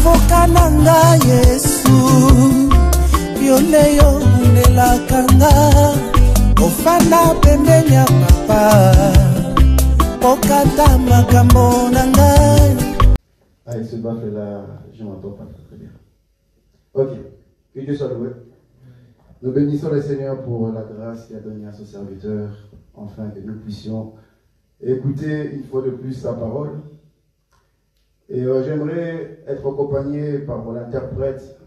Okananga Yesu Yoleyo nelakanga Ofana pembenya papa Okata makambo nanga. Ah, il se baffe là, je m'entends pas très bien. Ok, que Dieu soit loué. Nous bénissons le Seigneur pour la grâce qu'il a donnée à son serviteur, afin que nous puissions écouter une fois de plus sa parole. Et j'aimerais être accompagné par mon interprète,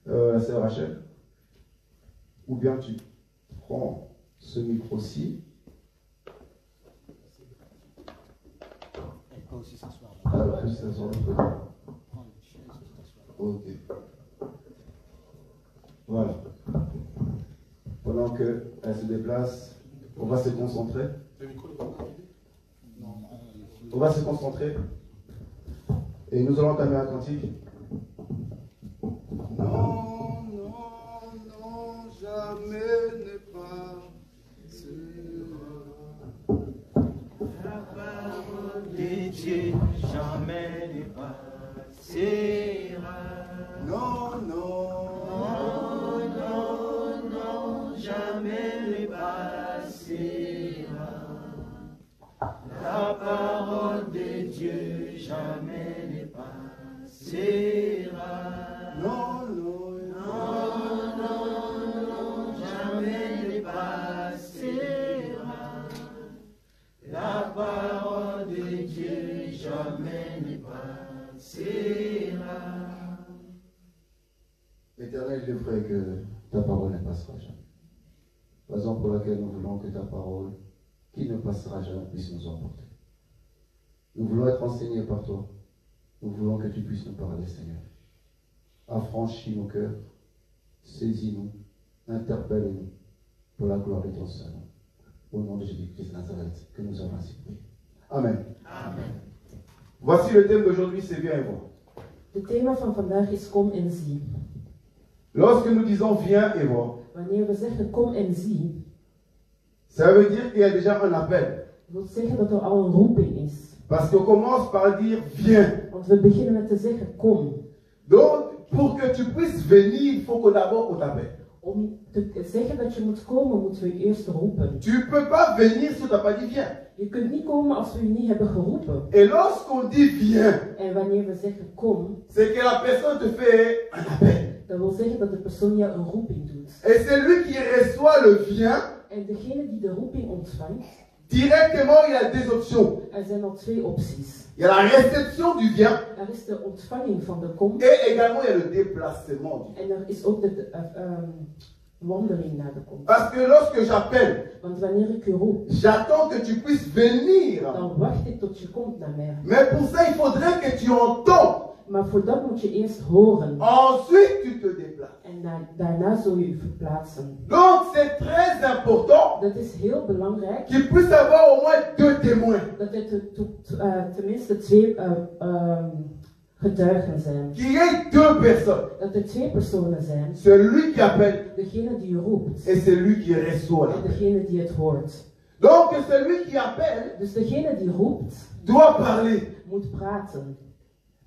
la sœur Rachel. Ou bien tu prends ce micro-ci. Elle peut aussi s'asseoir. Elle peut s'asseoir. Ok. Voilà. Pendant qu'elle se déplace, on va se concentrer. On va se concentrer. Et nous allons entamer un cantique. Non, non, non, jamais n'est pas la parole de Dieu, jamais n'est pas non, non, non, non, non, jamais n'est pas la parole de Dieu, jamais n'est pas non, non, non, non, non, jamais n'est pas la parole de Dieu, jamais n'est pas Éternel, je prie que ta parole ne passera jamais. Raison pour laquelle nous voulons que ta parole, qui ne passera jamais, puisse nous emporter. Nous voulons être enseignés par toi. Nous voulons que tu puisses nous parler, Seigneur. Affranchis nos cœurs, saisis-nous, interpelle-nous pour la gloire de ton Seigneur. Au nom de Jésus-Christ de Nazareth, que nous avons ainsi prié. Amen. Amen. Voici le thème d'aujourd'hui, c'est viens et vois. Het thema van vandaag is kom en zie. Lorsque nous disons viens et vois, Wanneer we zeggen kom en zie, ça veut dire qu'il y a déjà un appel. wil zeggen dat er al een roeping is. Parce qu'on commence par dire viens. Want we beginnen met te zeggen kom. Donc, pour que tu puisses venir, il faut que d'abord on t'appelle. Om te zeggen dat je moet komen, moeten we je eerst roepen. Tu ne peux pas venir si on t'a pas dit viens. Je kunt niet komen als we je niet hebben geroepen. Et lorsqu'on dit viens, En wanneer we zeggen kom, c'est que la personne te fait un appel. dat wil zeggen dat de persoon jou een roeping doet. Et celui qui reçoit le viens, En degene die de roeping ontvangt, directement il y a deux options. er zijn al twee opties. Il y a la réception du viens Er is de ontvanging van de kom. et également il y a le déplacement du viens. En er is ook de wandeling naar de kom. Parce que lorsque j'appelle, Want wanneer ik je roep, j'attends que tu puisses venir. dan wacht ik tot je komt naar mij. Mais pour ça, il faudrait que tu entends. Maar voor dat moet je eerst horen. Ensuite, tu te déplaces. En daarna zul je je verplaatsen. Donc, c'est très important Dat is heel belangrijk. qu'il puisse avoir au moins deux témoins. Dat er tenminste twee getuigen zijn. Qu'il y ait deux personnes. Dat er twee personen zijn. Celui qui appelle Degene die roept. et celui qui reçoit En l'appel. degene die het hoort. Donc, celui qui appelle Dus degene die roept, doit parler. moet praten.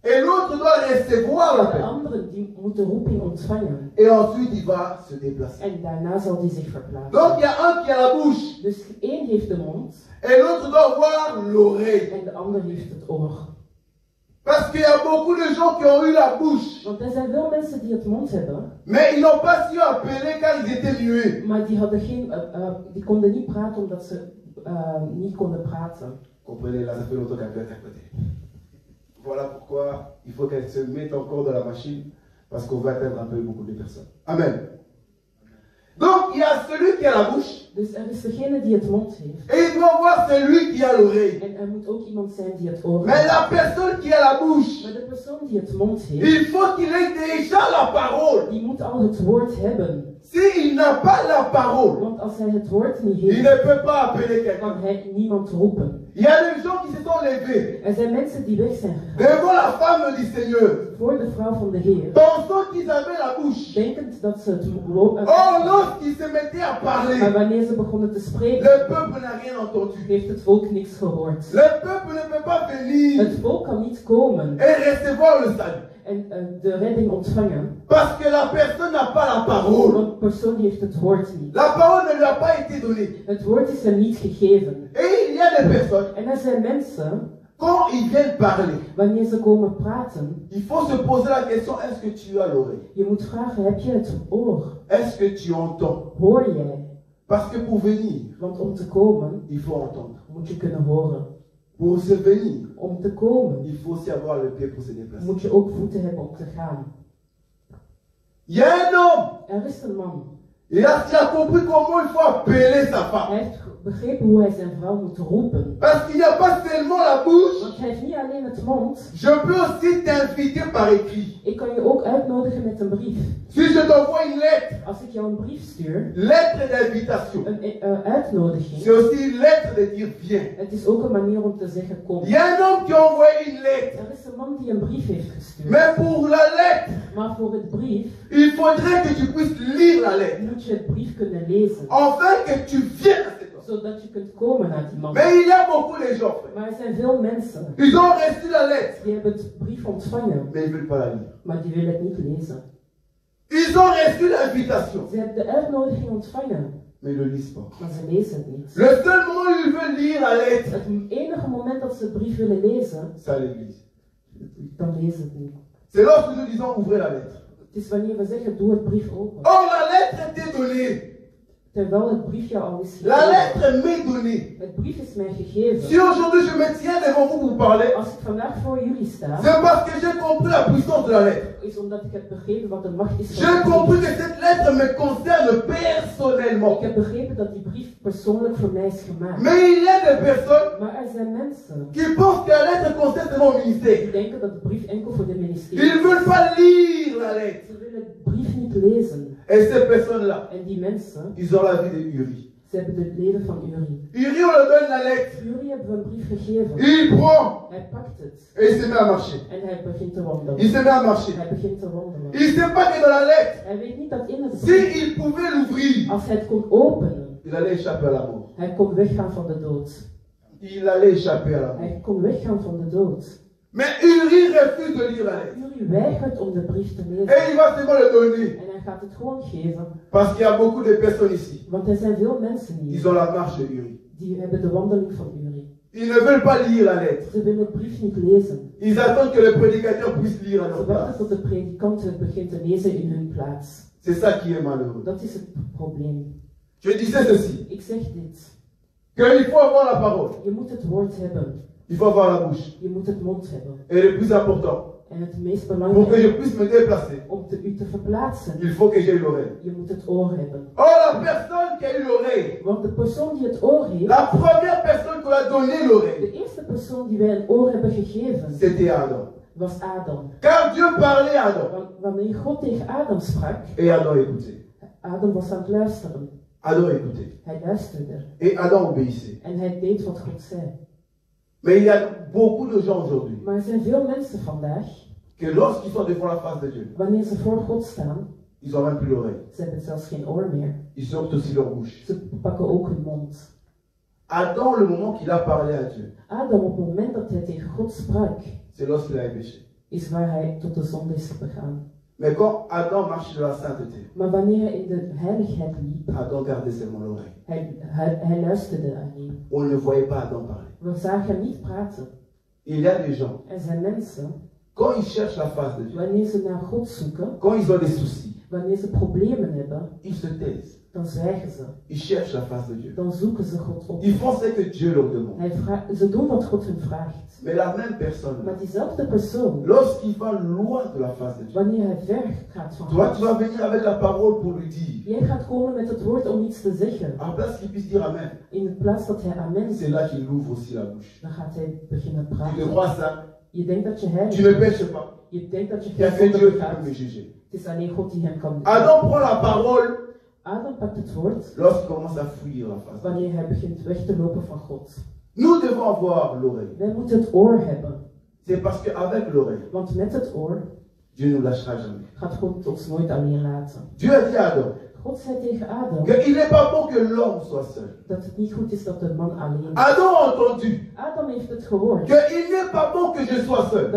Et l'autre doit recevoir En de l'appel. andere die moet de roeping ontvangen. Et ensuite, il va se déplacer. En daarna zal die zich verplaatsen. Donc, il y a un qui a la bouche. Dus één heeft de mond. Et l'autre doit avoir l'oreille. En de ander heeft het oor. Parce qu'il y a beaucoup de gens qui ont eu la bouche. Want er zijn veel mensen die het mond hebben. Mais ils n'ont pas su appeler quand ils étaient muets. Maar die, hadden die konden niet praten omdat ze niet konden praten. Comprenez, là, ça fait longtemps qu'elle peut interpréter. Voilà pourquoi il faut qu'elle se mette encore dans la machine, parce qu'on va atteindre un peu beaucoup de personnes. Amen. Donc, il y a celui qui a la bouche, Dus er is degene die het mond heeft. et il doit voir celui qui a l'oreille. En er moet ook iemand zijn die het oor Mais heeft. la personne qui a la bouche, Maar de persoon die het mond heeft, il faut qu'il ait déjà la parole. die moet al het woord hebben. S'il n'a pas la parole, Want als hij het woord niet il heeft, ne peut pas appeler quelqu'un. kan hij niemand roepen. Il y a des gens qui se sont levés Er zijn mensen die weg zijn gegaan. devant la femme du Seigneur, Voor de vrouw van de Heer. pensant qu'ils avaient la bouche. Denkend dat ze het Oh, lorsqu'ils se mettaient à maar parler, wanneer ze begonnen te spreken, le peuple n'a rien entendu. heeft het volk niks gehoord. Le peuple ne peut pas venir Het volk kan niet komen et recevoir le salut. En de redding ontvangen. Parce que la personne n'a pas la parole. Want de persoon heeft het woord niet. La parole ne lui a pas été donnée. Het woord is hem niet gegeven. Et il y a des personnes, En er zijn mensen, quand ils viennent parler, wanneer ze komen praten, il faut se poser la question, est-ce que tu as l'oreille? je moet vragen, heb je het oor? Est-ce que tu entends? Hoor jij? Parce que pour venir, Want om te komen, il faut entendre. moet je kunnen horen. Pour se venir, Om te komen, il faut aussi avoir le pied pour se déplacer. moet je ook voeten hebben om te gaan. Il y a un homme, Er is een man. il a compris comment il faut appeler sa femme. Hij heeft begrepen hoe hij zijn vrouw moet roepen. Parce qu'il n'y a pas seulement la bouche, Want hij heeft niet alleen het mond. je peux aussi t'inviter par écrit. Ik kan je ook uitnodigen met een brief. Si je t'envoie une lettre, Als ik jou een brief stuur, lettre d'invitation, een uitnodiging, c'est aussi une lettre de dire viens. het is ook een manier om te zeggen kom. Il y a un homme qui a envoyé une lettre. Er is een man die een brief heeft gestuurd. Mais pour la lettre, Maar voor het brief il faudrait que tu puisses lire la lettre. moet je het brief kunnen lezen. Afin que tu viennes à cet homme. Zodat je kunt komen naar die man. Mais il y a beaucoup de gens, frère. Maar er zijn veel mensen Ils ont reçu la lettre, die hebben het brief ontvangen, mais ils ne veulent pas la lire. maar die willen het niet lezen. Ils ont reçu l'invitation, Ze hebben de uitnodiging ontvangen, mais ils ne le lisent pas. maar ze lezen het niet. Le seul moment où ils veulent lire la lettre, Het enige moment dat ze het brief willen lezen, c'est à l'église. dan lezen ze het niet. C'est lorsque nous disons ouvrez la lettre. Het is wanneer we zeggen, doe het brief open. Or, la lettre était donnée. Terwijl het briefje al is La gegeven. lettre m'est donnée. Het brief is mij gegeven. Si aujourd'hui je me tiens devant vous pour parler, Als ik vandaag voor jullie sta, c'est parce que j'ai compris la puissance de la lettre. is omdat ik heb begrepen wat de macht is van J'ai het compris brief. que cette lettre me concerne Ik personnellement. heb begrepen dat die brief persoonlijk voor mij is gemaakt. Mais il y a des personnes Maar er zijn mensen qui pensent que la lettre concerne seulement au die ministère. denken dat de brief enkel voor de ministerie Ils ne is. veulent pas lire la lettre. Ze willen de brief niet lezen. Et ces personnes-là, En die mensen, ils ont la vie de Uri. ze hebben het leven van Uri. Uri, on lui donne la lettre. Uri hebben we een brief gegeven. Il prend Hij pakt het et il se met à marcher. en hij begint te wandelen. Il se met à marcher. Hij begint te wandelen. Il ne sait pas que dans la lettre, Hij weet niet dat in het brief, s'il pouvait l'ouvrir, als hij het kon openen, il allait échapper à la mort. hij kon weggaan van de dood. Il allait échapper à la mort. Hij kon weggaan van de dood. Mais Uri refuse de lire la lettre. Uri weigert om de brief te Et lezen. il va seulement le donner. En hij gaat het gewoon geven. Parce qu'il y a beaucoup de personnes ici. Want er zijn veel mensen Ils hier ont la marche de Uri. die hebben de wandeling van Uri. Ils ne veulent pas lire la lettre. Ze willen het brief niet lezen. Ils attendent que le prédicateur puisse lire à Ze leur wachten place. tot de predikant het begint te lezen in hun plaats. C'est ça qui est malheureux. Dat is het probleem. Je disais ceci, Ik zeg dit. qu'il faut avoir la parole. Je moet het woord hebben. Il faut avoir la bouche. Je moet het mond hebben. Et le plus important, En het meest pour que belangrijke, je puisse me déplacer, om u te verplaatsen, il faut que j'aie l'oreille. je moet het oor hebben. Or, la personne qui a eu l'oreille, Want de persoon die het oor heeft, la première personne qui a donné l'oreille, de eerste persoon die wij een oor hebben gegeven, c'était Adam. was Adam. Car Dieu parlait à Adam. Wanneer God tegen Adam sprak, Et Adam écoutait. Adam was aan het luisteren. Adam écoutait. Hij luisterde. Et Adam obéissait. En hij deed wat God zei. Mais il y a beaucoup de gens aujourd'hui Maar er zijn veel mensen vandaag, que lorsqu'ils sont devant la face de Dieu, wanneer ze voor God staan, ils n'ont même plus l'oreille. ze hebben zelfs geen oor meer. Ils sortent aussi leur bouche. Ze pakken ook hun mond. Adam, le moment qu'il a parlé à Dieu, Adam, op het moment dat hij tegen God sprak, c'est lorsqu'il a péché. is waar hij tot de zonde is begaan. Mais quand Adam marchait dans la sainteté, Maar wanneer hij in de heiligheid liep, Adam gardait seulement l'oreille. hij luisterde alleen. On ne voyait pas Adam parler. We zagen hem niet praten. Il y a des gens, Er zijn mensen, quand ils cherchent la face de Dieu, wanneer ze naar God zoeken, quand ils ont des soucis, wanneer ze problemen hebben, ils se taisent. dan zwijgen ze. Ils cherchent la face de Dieu. Dan zoeken ze God op. Ils font ce que Dieu leur demande. Ze doen wat God hun vraagt. Mais la même personne, Maar diezelfde persoon, lorsqu'il va loin de la face de Dieu, wanneer hij ver gaat van toi, tu God, vas venir avec la parole pour lui dire, jij gaat komen met het woord om iets te zeggen. en place qu'il puisse dire Amen, In plaats dat hij amen c'est zegt, là qu'il ouvre aussi la bouche. dan gaat hij beginnen Tu te praten. crois ça? Je denkt dat je heilig Tu ne bent. pêches pas. Je denkt dat je Il n'y a geen que zonde Dieu qui begaat. peut me juger. Het is alleen God die hem kan doen. Adam prend la parole Adam pakt het woord lorsqu'il commence à fuir la face. wanneer hij begint weg te lopen van God. Nous devons avoir l'oreille. Wij moeten het oor hebben. C'est parce qu'avec l'oreille, Want met het oor, Dieu ne nous lâchera jamais. gaat God ons nooit alleen laten. Dieu a dit à Adam God zei tegen Adam qu'il n'est pas bon que l'homme soit seul. dat het niet goed is dat de man alleen is. Adam a entendu Adam heeft het gehoord. qu'il n'est pas bon que je sois seul.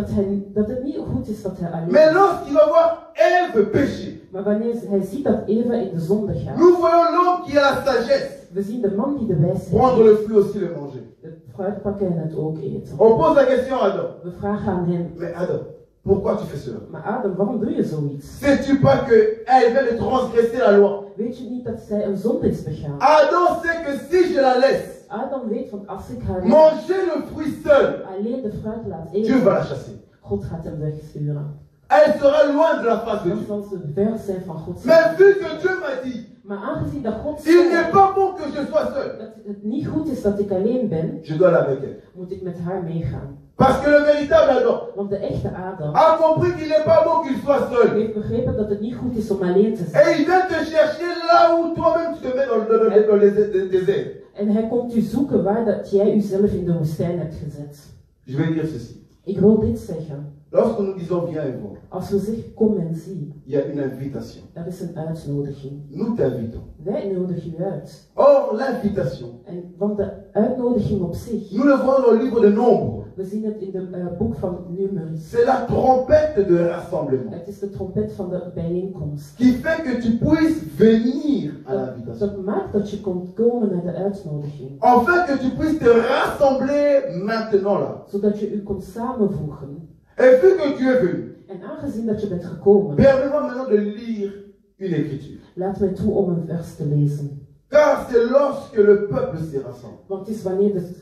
Dat het niet goed is dat hij alleen Mais is. lorsqu'il va voir Ève pécher, Maar wanneer hij ziet dat Eva in de zonde gaat, nous voyons l'homme qui a la sagesse we zien de man die de wijsheid prendre heeft, le fruit aussi le manger. het fruit pakken en het ook eten. On pose la question à Adam. We vragen aan hem, Mais Adam, pourquoi tu fais cela? maar Adam, waarom doe je zoiets? Sais-tu pas qu'elle vient de transgresser la loi? Weet je niet dat zij een zonde is begaan? Adam sait que si je la laisse Adam weet van als ik haar manger le fruit seul, alleen de fruit laat Dieu eten, va la chasser. God gaat hem wegsturen. Elle sera loin de la face de Dan Dieu. zal ze ver zijn van God. Mais vu que Dieu m'a dit, Maar aangezien dat God il zei n'est pas bon que je sois seul, dat het niet goed is dat ik alleen ben, je dois aller avec elle. moet ik met haar meegaan. Parce que le véritable Adam Want de echte Adam a compris qu'il n'est pas bon qu'il soit seul. heeft begrepen dat het niet goed is om alleen te zijn. Et il vient te chercher là où toi-même tu te mets dans les déserts. En hij komt u zoeken waar dat jij uzelf in de woestijn hebt gezet. Je vais dire ceci. Ik wil dit zeggen. Lorsque nous disons viens et vois, Als we zeggen kom en zie, il y a une invitation. dat is een uitnodiging. Nous t'invitons. Wij nodigen u uit. Or, l'invitation, En want de uitnodiging op zich, nous le voyons dans le livre de Nombre. we zien het in het boek van Numeris. C'est la trompette de rassemblement Het is de trompet van de bijeenkomst. qui fait que tu puisses venir à l'invitation. Dat maakt dat je kunt komen naar de uitnodiging. Afin que tu puisses te rassembler maintenant là. Zodat je u kunt samenvoegen. Et vu que tu es venu, En aangezien dat je bent gekomen, permets-moi maintenant de lire une écriture. laat mij toe om een vers te lezen. Car c'est lorsque le peuple s'est rassemblé. Want het is wanneer het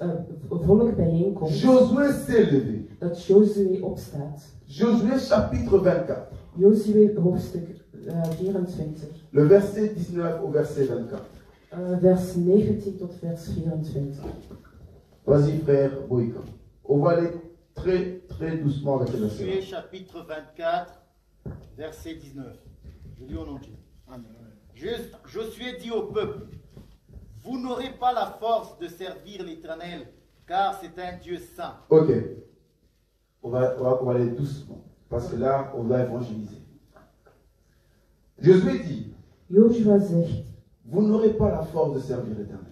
volk bijeenkomt Josué s'est levé. dat Josué opstaat. Josué chapitre 24. Josué hoofdstuk 24. Le verset 19 au verset 24. Vers 19 tot vers 24. Vas-y frère Boïka. On va aller très doucement avec le verset. Josué chapitre 24, verset 19. Je lis en entier. Josué dit au peuple, vous n'aurez pas la force de servir l'Éternel, car c'est un Dieu saint. Ok. On va aller doucement. Parce que là, on va évangéliser. Josué dit, Joshua zegt, vous n'aurez pas la force de servir l'Éternel.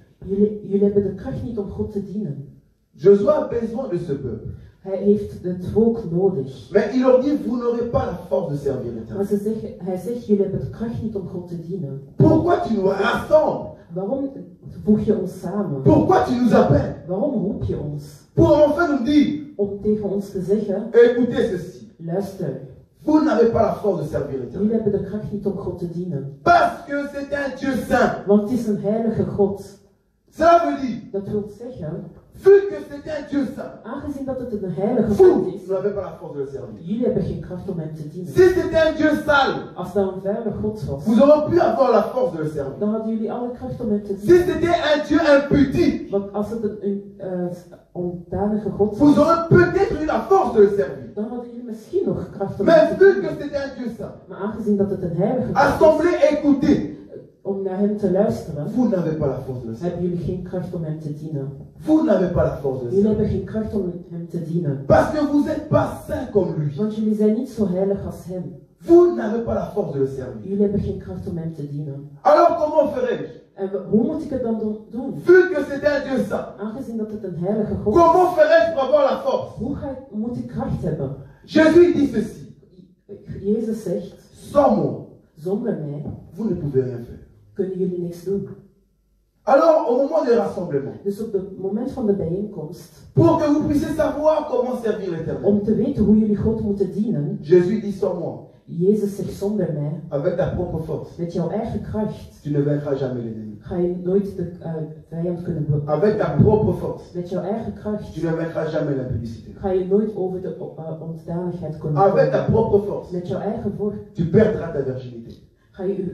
jullie hebben de kracht niet om God te dienen. Josué a besoin de ce peuple. Hij heeft het volk nodig. Mais il leur dit, vous n'aurez pas la force de servir Maar l'Éternel. hij zegt, jullie hebben de kracht niet om God te dienen. Pourquoi tu nous rassembles? Waarom voeg je ons samen? Pourquoi tu nous appelles? Waarom roep je ons? Pour enfin nous dire, Om tegen ons te zeggen, écoutez ceci. luister, Vous n'avez pas la force de servir jullie l'Éternel. hebben de kracht niet om God te dienen. Parce que c'est un Dieu saint. Want het is een heilige God. Cela veut dire, Dat wil zeggen, vu que c'est un Dieu saint, aangezien dat het een heilige vous, God is, vous n'avez pas la force de le servir. jullie hebben geen kracht om hem te Si dienen. c'était un Dieu sale, Als dat een vuile God was, vous auriez pu avoir la force de le servir. dan hadden jullie alle kracht om hem te Si dienen. c'était un Dieu impudique, Want als het een ondadige God vous was, aurez peut-être eu la force de le servir. dan hadden jullie misschien nog kracht om hem Mais te vu que dienen. c'était un Dieu saint, Maar aangezien dat het een heilige God is, assemblez, écoutez, om naar hem te luisteren, vous n'avez pas la force de le servir. hebben jullie geen kracht om hem te dienen. Vous n'avez pas la force de le Jullie servir. hebben geen kracht om hem te dienen. Parce que vous n'êtes pas saint comme lui. Want jullie zijn niet zo heilig als hem. Vous n'avez pas la force de le servir. Jullie hebben geen kracht om hem te dienen. Alors comment ferais-je? En hoe moet ik het dan doen? Vu que c'est un Dieu saint, Aangezien dat het een heilige God is, comment ferais-je pour avoir la force? moet ik kracht hebben? Jésus dit ceci. Jezus zegt, Sans moi, zonder mij vous ne pouvez rien faire. kunnen jullie niks doen. Alors, au moment des rassemblements, Dus op het moment van de bijeenkomst, pour que vous puissiez savoir comment servir l'Éternel, om te weten hoe jullie God moeten dienen, Jésus dit sans moi, Jezus zegt zonder mij, avec ta propre force, met jouw eigen kracht, tu ne vaincras jamais l'ennemi. ga je nooit de vijand kunnen Avec ta propre force, Met jouw eigen kracht tu ne vaincras jamais l'impudicité. ga je nooit over de ontdanigheid kunnen Avec ta komen. propre force, Met jouw eigen woord tu perdras ta virginité. ga je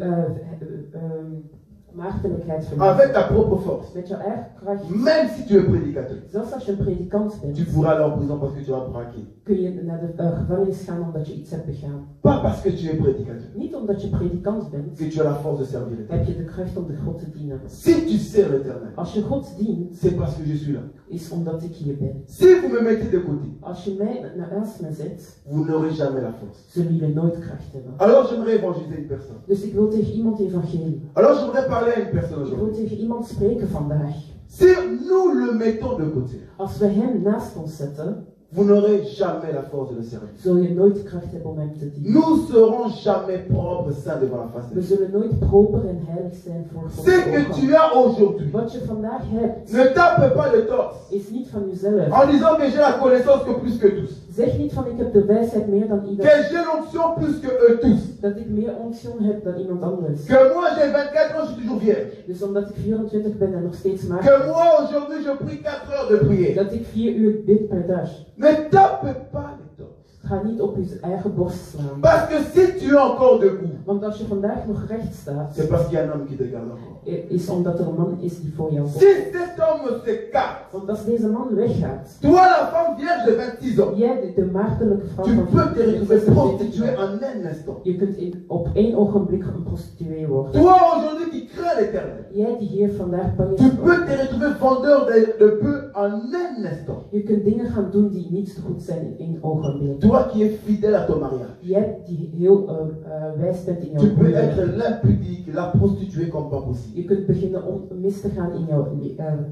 maagdelijkheid verliezen. avec ta propre force. Met jouw eigen kracht. Même si tu es prédicateur, Zelfs als je een predikant bent, tu pourras aller en prison parce que tu as braqué. kun je naar de gevangenis gaan omdat je iets hebt begaan. Pas parce que tu es prédicateur Niet omdat je predikant bent, que tu as la force de servir l'Éternel. heb je de kracht om de God te dienen. Si tu sers l'Éternel, Als je God dient, c'est parce que je suis là. is omdat ik hier ben. Si vous me mettez de côté, Als je mij naast me zet, vous n'aurez jamais la force. zullen jullie nooit kracht hebben. Alors j'aimerais évangéliser une personne. Dus ik wil tegen iemand evangelie. Alors j'aimerais parler à une personne Ik wil aujourd'hui. tegen iemand spreken vandaag. Si nous le mettons de côté, Als we hem naast ons zetten, vous n'aurez jamais la force de le servir. zul je nooit de kracht hebben om hem te dienen. Nous serons jamais propres, saints devant la face de We Dieu. zullen nooit proper en heilig zijn voor Ce Gods que ogen. tu as aujourd'hui, Wat je vandaag hebt, ne tape pas le torse is niet van jezelf. en disant que j'ai la connaissance que plus que tous, Zeg niet van ik heb de wijsheid meer dan que iedereen. j'ai l'onction plus que eux tous, Dat ik meer onction heb dan iemand anders. que moi j'ai 24 ans, je suis toujours vierge, Dus omdat ik 24 ben en nog steeds que maak, moi aujourd'hui je prie 4 heures de prière. dat ik 4 uur bid per dag. Ne tape pas le torse. Ga niet op je eigen borst slaan. Parce que si tu es encore debout, Want als je vandaag nog recht staat, c'est parce qu'il y a un homme qui te garde encore. is omdat er een man is die voor jou Si wordt. cet homme s'écarte, Want als deze man weggaat, toi la femme vierge de 26 ans, jij de maagdelijke vrouw tu van peux te retrouver 26 prostituée jaar, en un instant. je kunt op één ogenblik een prostituee worden. Toi aujourd'hui qui crains l'éternel, Jij die hier vandaag bang tu is peux voor, te retrouver vendeur de bœufs en un instant. je kunt dingen gaan doen die niet zo goed zijn in één ogenblik. Toi qui es fidèle à ton mariage, Jij die heel wijs bent in tu jouw peux être huwelijk. l'impudique, la prostituée comme pas possible. Je kunt beginnen om mis te gaan in jouw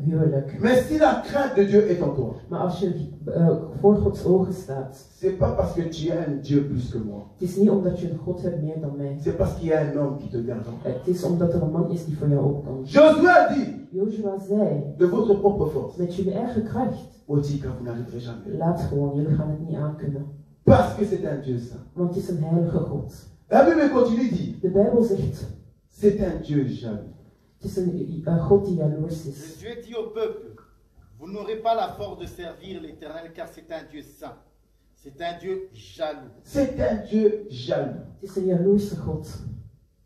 huwelijk. Mais si la crainte de Dieu est en toi, Maar als je voor Gods ogen staat, c'est pas parce que tu as un Dieu plus que moi. het is niet omdat je een God hebt meer dan mij. C'est parce qu'il y a un homme qui te garde encore. Het is omdat er een man is die voor jou opkomt. Josué a dit, Joshua zei, de votre propre force, met jullie eigen kracht, Otika, vous n'arriverez jamais. laat gewoon, jullie gaan het niet aankunnen. Parce que c'est un Dieu saint. Want het is een heilige God. La Bible continue dit, De Bijbel zegt, c'est un Dieu jaloux. het is een God die jaloers is. Josué dit au peuple, vous n'aurez pas la force de servir l'Éternel car c'est un Dieu saint. C'est un Dieu jaloux. C'est un Dieu jaloux, Het is een jaloerse God,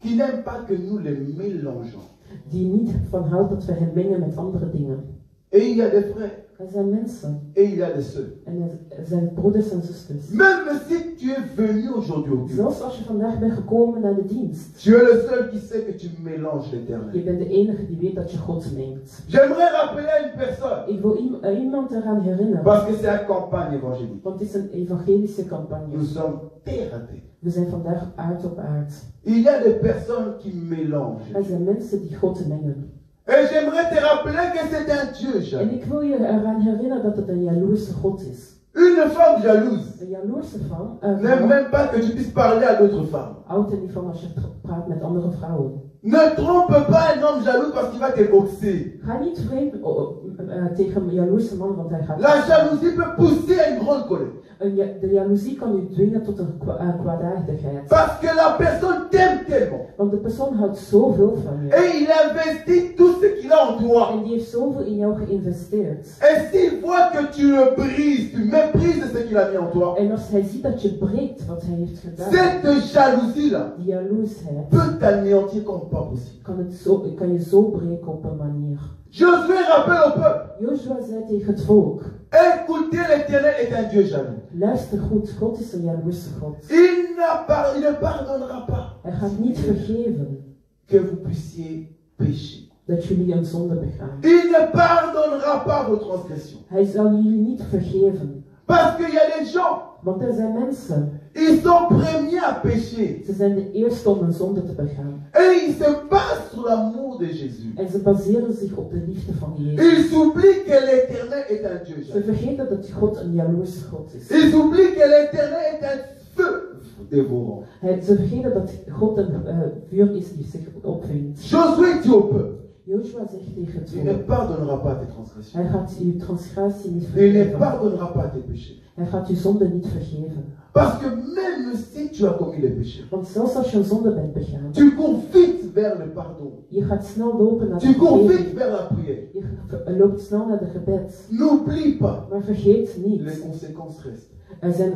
qui n'aime pas que nous les mélangeons. die niet van houdt dat we hem mengen met andere dingen. Et il y a des frères, Er zijn mensen, et il y a des sœurs. en er zijn broeders en zusters. Même si tu es venu aujourd'hui au culte, Zelfs als je vandaag bent gekomen naar de dienst, tu es le seul qui sait que tu mélanges je l'éternel. bent de enige die weet dat je God mengt. J'aimerais rappeler à une personne, Ik wil iemand eraan herinneren, parce que c'est une campagne évangélique. want het is een evangelische campagne. Nous sommes terre à terre. We zijn vandaag aard op aard. Il y a des personnes qui mélangent. Er zijn mensen die God mengen. Et j'aimerais te rappeler que c'est un Dieu En jaloux. ik wil je eraan herinneren dat het een jaloerse God is. Une femme jalouse Een jaloerse vrouw n'aime même pas que tu puisses parler à d'autres femmes. houdt er niet van als je praat met andere vrouwen. Ne trompe pas un homme jaloux parce qu'il va te boxer. Ga niet vreemd tegen een jaloerse man, want hij gaat... La jalousie peut pousser à une grande colère. De jaloezie kan u dwingen tot een kwaadaardigheid. Parce que la personne t'aime tellement. Want de persoon houdt zoveel van je. Et il investit tout ce qu'il a en toi. En die heeft zoveel in jou geïnvesteerd. Et s'il voit que tu le brises, tu méprises ce qu'il a mis en toi, En als hij ziet dat je breekt wat hij heeft gedaan, cette jalousie-là die jaloersheid, peut t'anéantir comme pas possible. kan je zo breken op een manier. Josué rappelle au peuple, Joshua zei tegen het volk, écoutez, l'Éternel est un Dieu jaloux. luister goed, God is een jaloerse God. Il ne pardonnera pas Hij gaat niet vergeven que vous puissiez pécher. dat jullie een zonde begaan. Il ne pardonnera pas vos transgressions. Hij zal jullie niet vergeven. Parce qu'il y a des gens, Want er zijn mensen, ils sont premiers à pécher. ze zijn de eerste om een zonde te begaan. Et ils se basent sur l'amour de Jésus. En ze baseren zich op de liefde van Jezus. Ils oublient que l'Éternel est un Dieu Ze jaloux. vergeten dat God een jaloerse God is. Ils oublient que l'Éternel est un feu dévorant. Ze vergeten dat God een vuur is die zich opvindt. Josué dit au peuple, Joshua zegt tegen het il ne volk, pardonnera pas tes transgressions. hij gaat uw transgressie niet Il ne vergeven. pardonnera pas tes péchés. Hij gaat uw zonde niet vergeven. Parce que même si tu as commis les péchés, Want zelfs als je een zonde bent begaan, tu cours vite vers le pardon. je gaat snel lopen naar de Tu cours vite vergeving. vers la prière. Je loopt snel naar de gebed. N'oublie pas, Maar vergeet les niet, conséquences restent. er zijn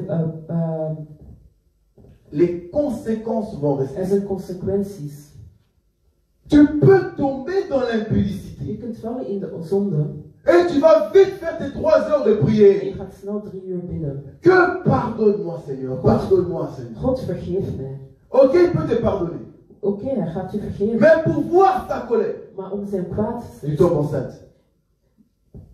Les conséquences vont rester. consequenties. Tu peux tomber dans l'impudicité. Je kunt vallen in de zonde. Et tu vas vite faire tes 3 heures de En je prière. gaat snel 3 uur bidden. Que pardonne-moi, Seigneur. Pardonne-moi, Seigneur. God vergeef mij. Ok, il peut te pardonner. Oké, hij gaat u vergeven. Mais pour voir sa colère, Maar om zijn kwaad te tu zien, tombes enceinte.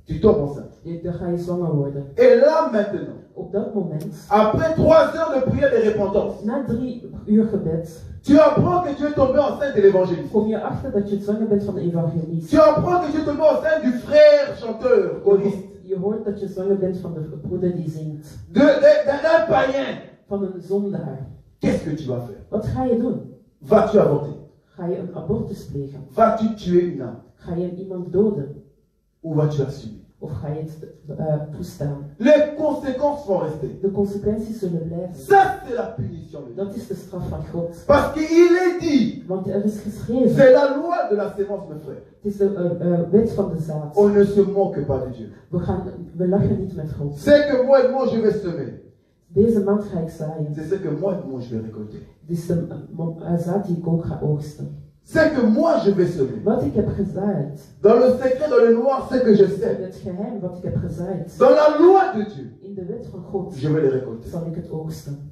Tu tombes enceinte. dan ga je zwanger worden. Et là, maintenant, Op dat moment, après 3 heures de prière de repentance, na 3 uur gebed, tu apprends que tu es tombé enceinte de l'évangéliste. kom je achter dat je zwanger bent van de evangelist. Tu apprends que tu es tombé enceinte du frère chanteur, choriste, Je hoort dat je zwanger bent van de broeder die zingt. d'un païen. Van een zondaar. Qu'est-ce que tu vas faire? Wat ga je doen? Vas-tu avorter? Ga je een abortus plegen? Vas-tu tuer une âme? Ga je iemand doden? Ou vas-tu assumer? Of ga je het toestaan? Les conséquences vont rester. De consequenties zullen blijven. Ça, c'est la punition de Dieu. Dat is de straf van God. Parce qu'il est dit, Want er is geschreven, c'est la loi de la sémence, mes frères. het is de wet van de zaad. On ne se moque pas de Dieu. We lachen niet met God. C'est que moi et moi, je vais semer. Deze maand ga ik zaaien. C'est ce que moi et moi, je vais récolter. Dit is de zaad die ik ook ga oogsten. C'est que moi, je vais semer. Wat ik heb gezaaid, Dans le secret, dans le noir, c'est que je in sais. het geheim wat ik heb gezaaid, Dans la loi de Dieu, in de wet van God, je vais les récolter. zal ik het oogsten.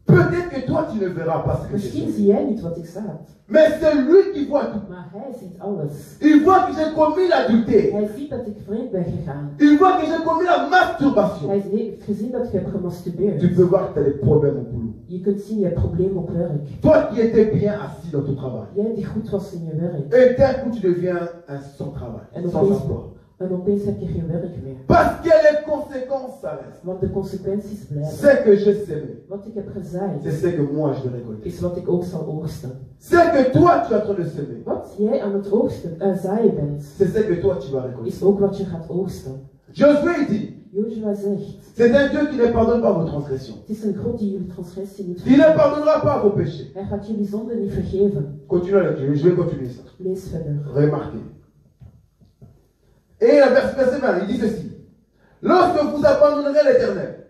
Peut-être que toi, tu ne verras pas ce que j'ai Misschien semé. zie jij niet wat ik zaad, Mais c'est lui qui voit tout. maar hij ziet alles. Il voit que j'ai commis l'adultère. Hij ziet dat ik vreemd ben gegaan. Il voit que j'ai commis la masturbation. Hij heeft gezien dat je hebt Tu gemasturbeerd. peux voir que tu as des problèmes au boulot. Je kunt zien, je hebt problemen op werk. Toi qui étais bien assis dans ton travail. Jij die goed was in je werk. Et d'un coup, tu deviens un sans travail, En sans opeens, emploi. en opeens heb je geen werk meer. Parce que les conséquences, ça reste. Want de consequenties blijven. C'est que j'ai semé. Wat ik heb gezaaid, C'est ce que moi, je vais récolter. is wat ik ook zal oogsten. C'est que toi, tu es en train de semer. Wat jij aan het oogsten, zaaien bent, C'est ce que toi, tu vas récolter. is ook wat je gaat oogsten. Josué dit, Joshua zegt, c'est un Dieu qui ne pardonne pas vos transgressions. het is een God die jullie transgressie niet Il ne vergeeft. pardonnera pas vos péchés. Hij gaat jullie zonden niet vergeven. Continue la lecture, je vais continuer ça. Lees verder. Remarquez. Et le verset 20, il dit ceci. Lorsque vous abandonnerez l'Éternel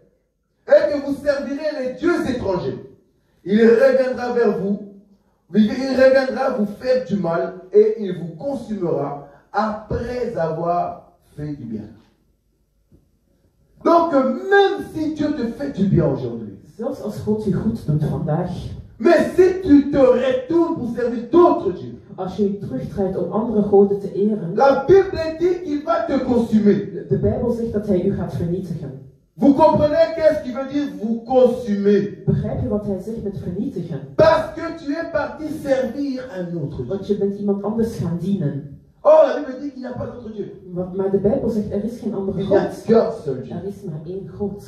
et que vous servirez les dieux étrangers, il reviendra vers vous, il reviendra vous faire du mal et il vous consumera après avoir fait du bien. Donc même si Dieu te fait du bien aujourd'hui, Zelfs als God je goed doet vandaag, mais si tu te retournes pour servir d'autres dieux, als je je terugdraait om andere goden te eren, la Bible dit qu'il va te consumer. de Bijbel zegt dat hij u gaat vernietigen. Vous comprenez qu'est-ce qui veut dire vous consumer? Begrijp je wat hij zegt met vernietigen? Parce que tu es parti servir un autre Dieu. Want je bent iemand anders gaan dienen. Oh, la Bible dit qu'il n'y a pas d'autre Dieu. Maar de Bijbel zegt er is geen andere Il n'y a God. qu'un seul Dieu. Er is maar één God.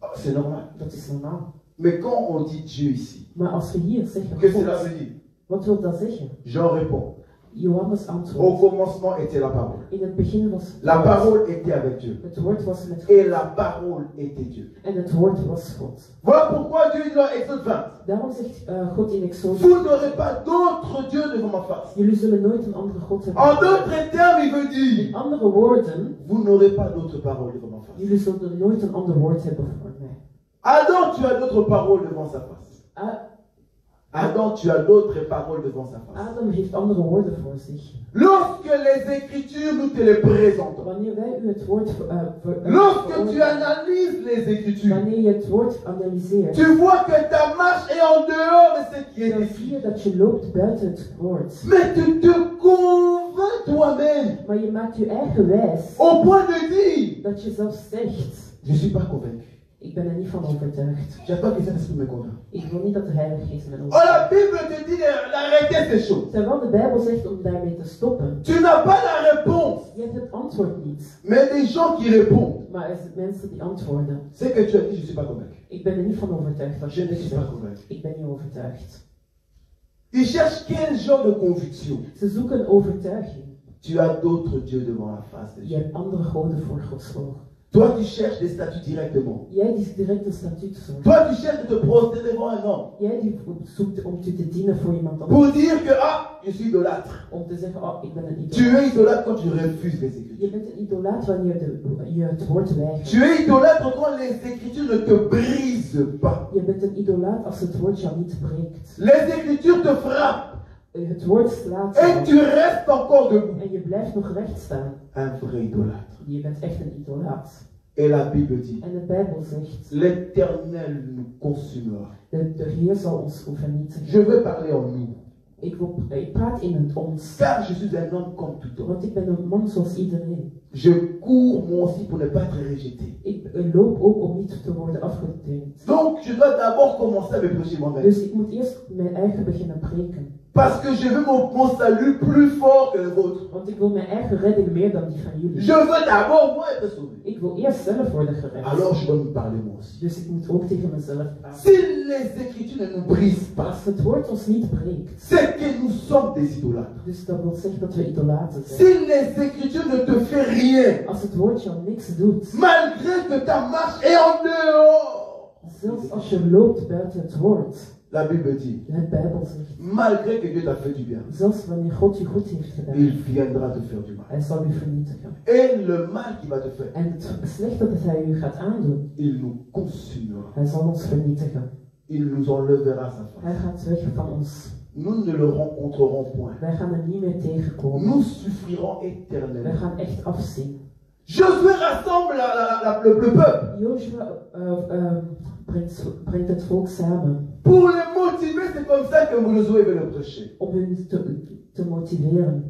Oh, c'est normal. Dat is normaal. Mais quand on dit Dieu ici, Maar als we hier zeggen qu'est-ce que cela God, veut dire? wat wil dat zeggen? Jean répond. Johannes Au antwoordt. commencement était la parole. In het begin was het La woord. parole était avec Dieu. Het woord was met Et God. la parole était Dieu. En het woord was God. Voilà pourquoi Dieu dit dans Exode 20. Daarom zegt God in Exodus, Vous n'aurez pas d'autre Dieu devant ma face. jullie zullen nooit een andere God hebben. En d'autres termes, il veut dire, In andere woorden, vous n'aurez pas d'autre parole devant ma face. jullie zullen nooit een ander woord hebben voor mij. Adam, tu as d'autres paroles devant sa face. Adam, tu as d'autres paroles devant sa face. Adam heeft andere woorden voor zich. Lorsque les Écritures, nous te les présentons. Wanneer wij u het woord Lorsque tu analyses les Écritures, wanneer je het woord analyseert, tu vois que ta marche est en dehors de ce qui est dan écrit. zie je dat je loopt buiten het woord. Mais tu te convaincs toi-même Maar je maakt je eigen wijs. au point de dire, Dat je zelf zegt, je ne suis pas convaincu. ik ben er niet van overtuigd. J'attends que Saint-Esprit me convainc. Ik wil niet dat de Heilige Geest me Oh, overtuigt. la Bible te dit d'arrêter ces choses. Terwijl de Bijbel zegt om daarmee te stoppen. Tu n'as pas la réponse. Je hebt het antwoord niet. Mais des gens qui répondent, Maar er zijn mensen die antwoorden. c'est que tu as dit, je ne suis pas convaincu. Ik ben er niet van overtuigd. Wat Je je ne suis zegt. pas convaincu. Ik ben niet overtuigd. Ils cherchent quel genre de conviction. Ze zoeken overtuiging. Tu as d'autres dieux devant la face de Je Dieu. hebt andere goden voor Gods ogen. Toi, tu cherches des statuts directement. Jij die direct een statuut zoekt. Toi, tu cherches de te prosterner devant un homme. Jij die zoekt om te dienen voor iemand anders. Pour dire que, ah, je suis idolâtre. Om te zeggen, oh, ik ben een Tu idolaat. es idolâtre quand tu refuses les Écritures. Je bent een idolaat wanneer je het woord weigert. Tu es idolâtre quand les Écritures ne te brisent pas. Je bent een idolaat als het woord jou niet breekt. Les Écritures te frappent. Het woord slaat Et tu jou. restes encore debout. En je blijft nog recht staan. Un vrai idolâtre. Je bent echt een idolaat. Et la Bible dit, En de Bijbel zegt, l'Éternel nous consumera. de Heer zal ons vernietigen. Je veux parler en nous. Ik praat in het ons. Car je suis un homme comme tout homme. Want ik ben een man zoals iedereen. Je cours moi aussi pour ne pas être rejeté. Ik loop ook om niet te worden afgedankt. Donc je dois d'abord commencer à me prêcher moi-même. Dus ik moet eerst mijn eigen beginnen preken. Parce que je veux mon salut plus fort que le vôtre. Want ik wil mijn eigen redding meer dan die van jullie. Je veux d'abord moi être sauvé. Ik wil eerst zelf worden gered. Alors je dois me parler moi aussi. Dus ik moet ook tegen mezelf praten. Si les Écritures ne nous brisent pas, Als het woord ons niet breekt, c'est que nous sommes des idolâtres. dus dat wil zeggen dat we idolaten zijn. Si les Écritures ne te font rien, Als het woord jou niks doet, malgré que ta marche est en dehors, zelfs als je loopt buiten het woord, la Bible dit, de Bijbel zegt, malgré que Dieu t'a fait du bien, zelfs wanneer God je goed heeft gedaan, il viendra te faire du mal. hij zal u vernietigen. Et le mal qu'il va te faire, En het slechte dat hij u gaat aandoen, il nous consumera. hij zal ons vernietigen. Il nous enlèvera sa Hij face. gaat weg van ons. Nous ne le rencontrerons point. Wij gaan er niet meer tegenkomen. Nous souffrirons Wij éternellement. gaan echt afzien. Josué rassemble le peuple. Joshua brengt het volk samen Pour les motiver, c'est comme ça que Josué veut le prêcher. om hen te motiveren.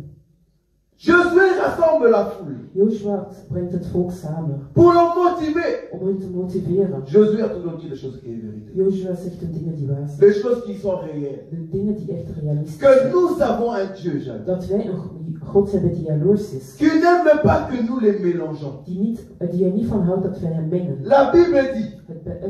Josué rassemble la foule. Joshua brengt het volk samen Pour le motiver. om hen te motiveren. Josué a toujours dit les choses qui sont vérité. Joshua zegt de dingen die waar zijn. Les choses qui sont réelles. De dingen die echt realistisch Que zijn. nous avons un Dieu, Jacques, Dat wij een God hebben die jaloers is. qui n'aime pas que nous les mélangeons. Die er niet van houdt dat wij hem mengen. La Bible dit,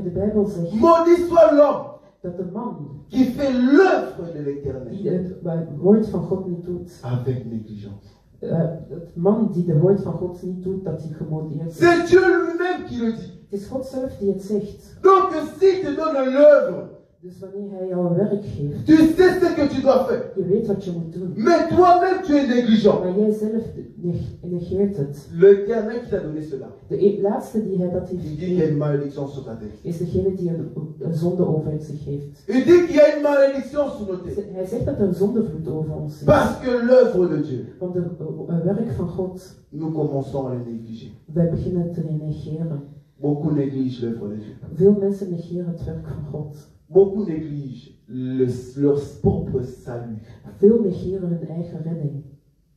De Bijbel zegt maudit soit l'homme dat de man qui fait l'œuvre de l'Éternel die het woord van God niet doet, avec négligence. het man die de woord van God niet doet, dat hij gemodeerd is. C'est Dieu lui-même qui le dit. Het is God zelf die het zegt. Donc si te donne l'œuvre, Dus wanneer hij jou werk geeft, tu sais ce que tu dois faire. je weet wat je moet doen. Mais toi-même, tu es négligent. Maar jij zelf negeert het. L'Éternel qui t'a donné cela, De laatste die hij dat heeft il dit qu'il y a gegeven, une malédiction sur ta tête. is degene die een zonde over zich heeft. Il dit qu'il y a une malédiction sur nos têtes. Hij zegt dat er een zondevloed over ons is. Parce que l'œuvre de Dieu, Want het werk van God, nous commençons à le négliger. wij beginnen te negeren. Beaucoup négligent l'œuvre de Dieu. Veel mensen negeren het werk van God. Beaucoup négligent leur propre salut. Veel negeren hun eigen redding.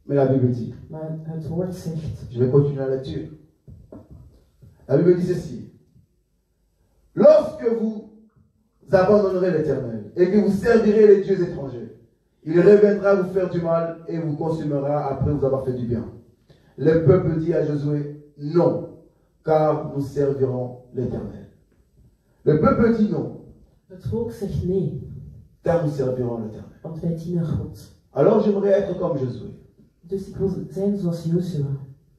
Mais la Bible dit, Maar het woord zegt, je vais continuer la lecture. La Bible dit ceci. Lorsque vous abandonnerez l'Éternel et que vous servirez les dieux étrangers, il reviendra vous faire du mal et vous consumera après vous avoir fait du bien. Le peuple dit à Josué, non, car nous servirons l'Éternel. Le peuple dit non, het volk zegt nee, car nous servirons l'Éternel. want wij dienen God. Alors j'aimerais être comme Josué. Dus ik wil zijn zoals Joshua.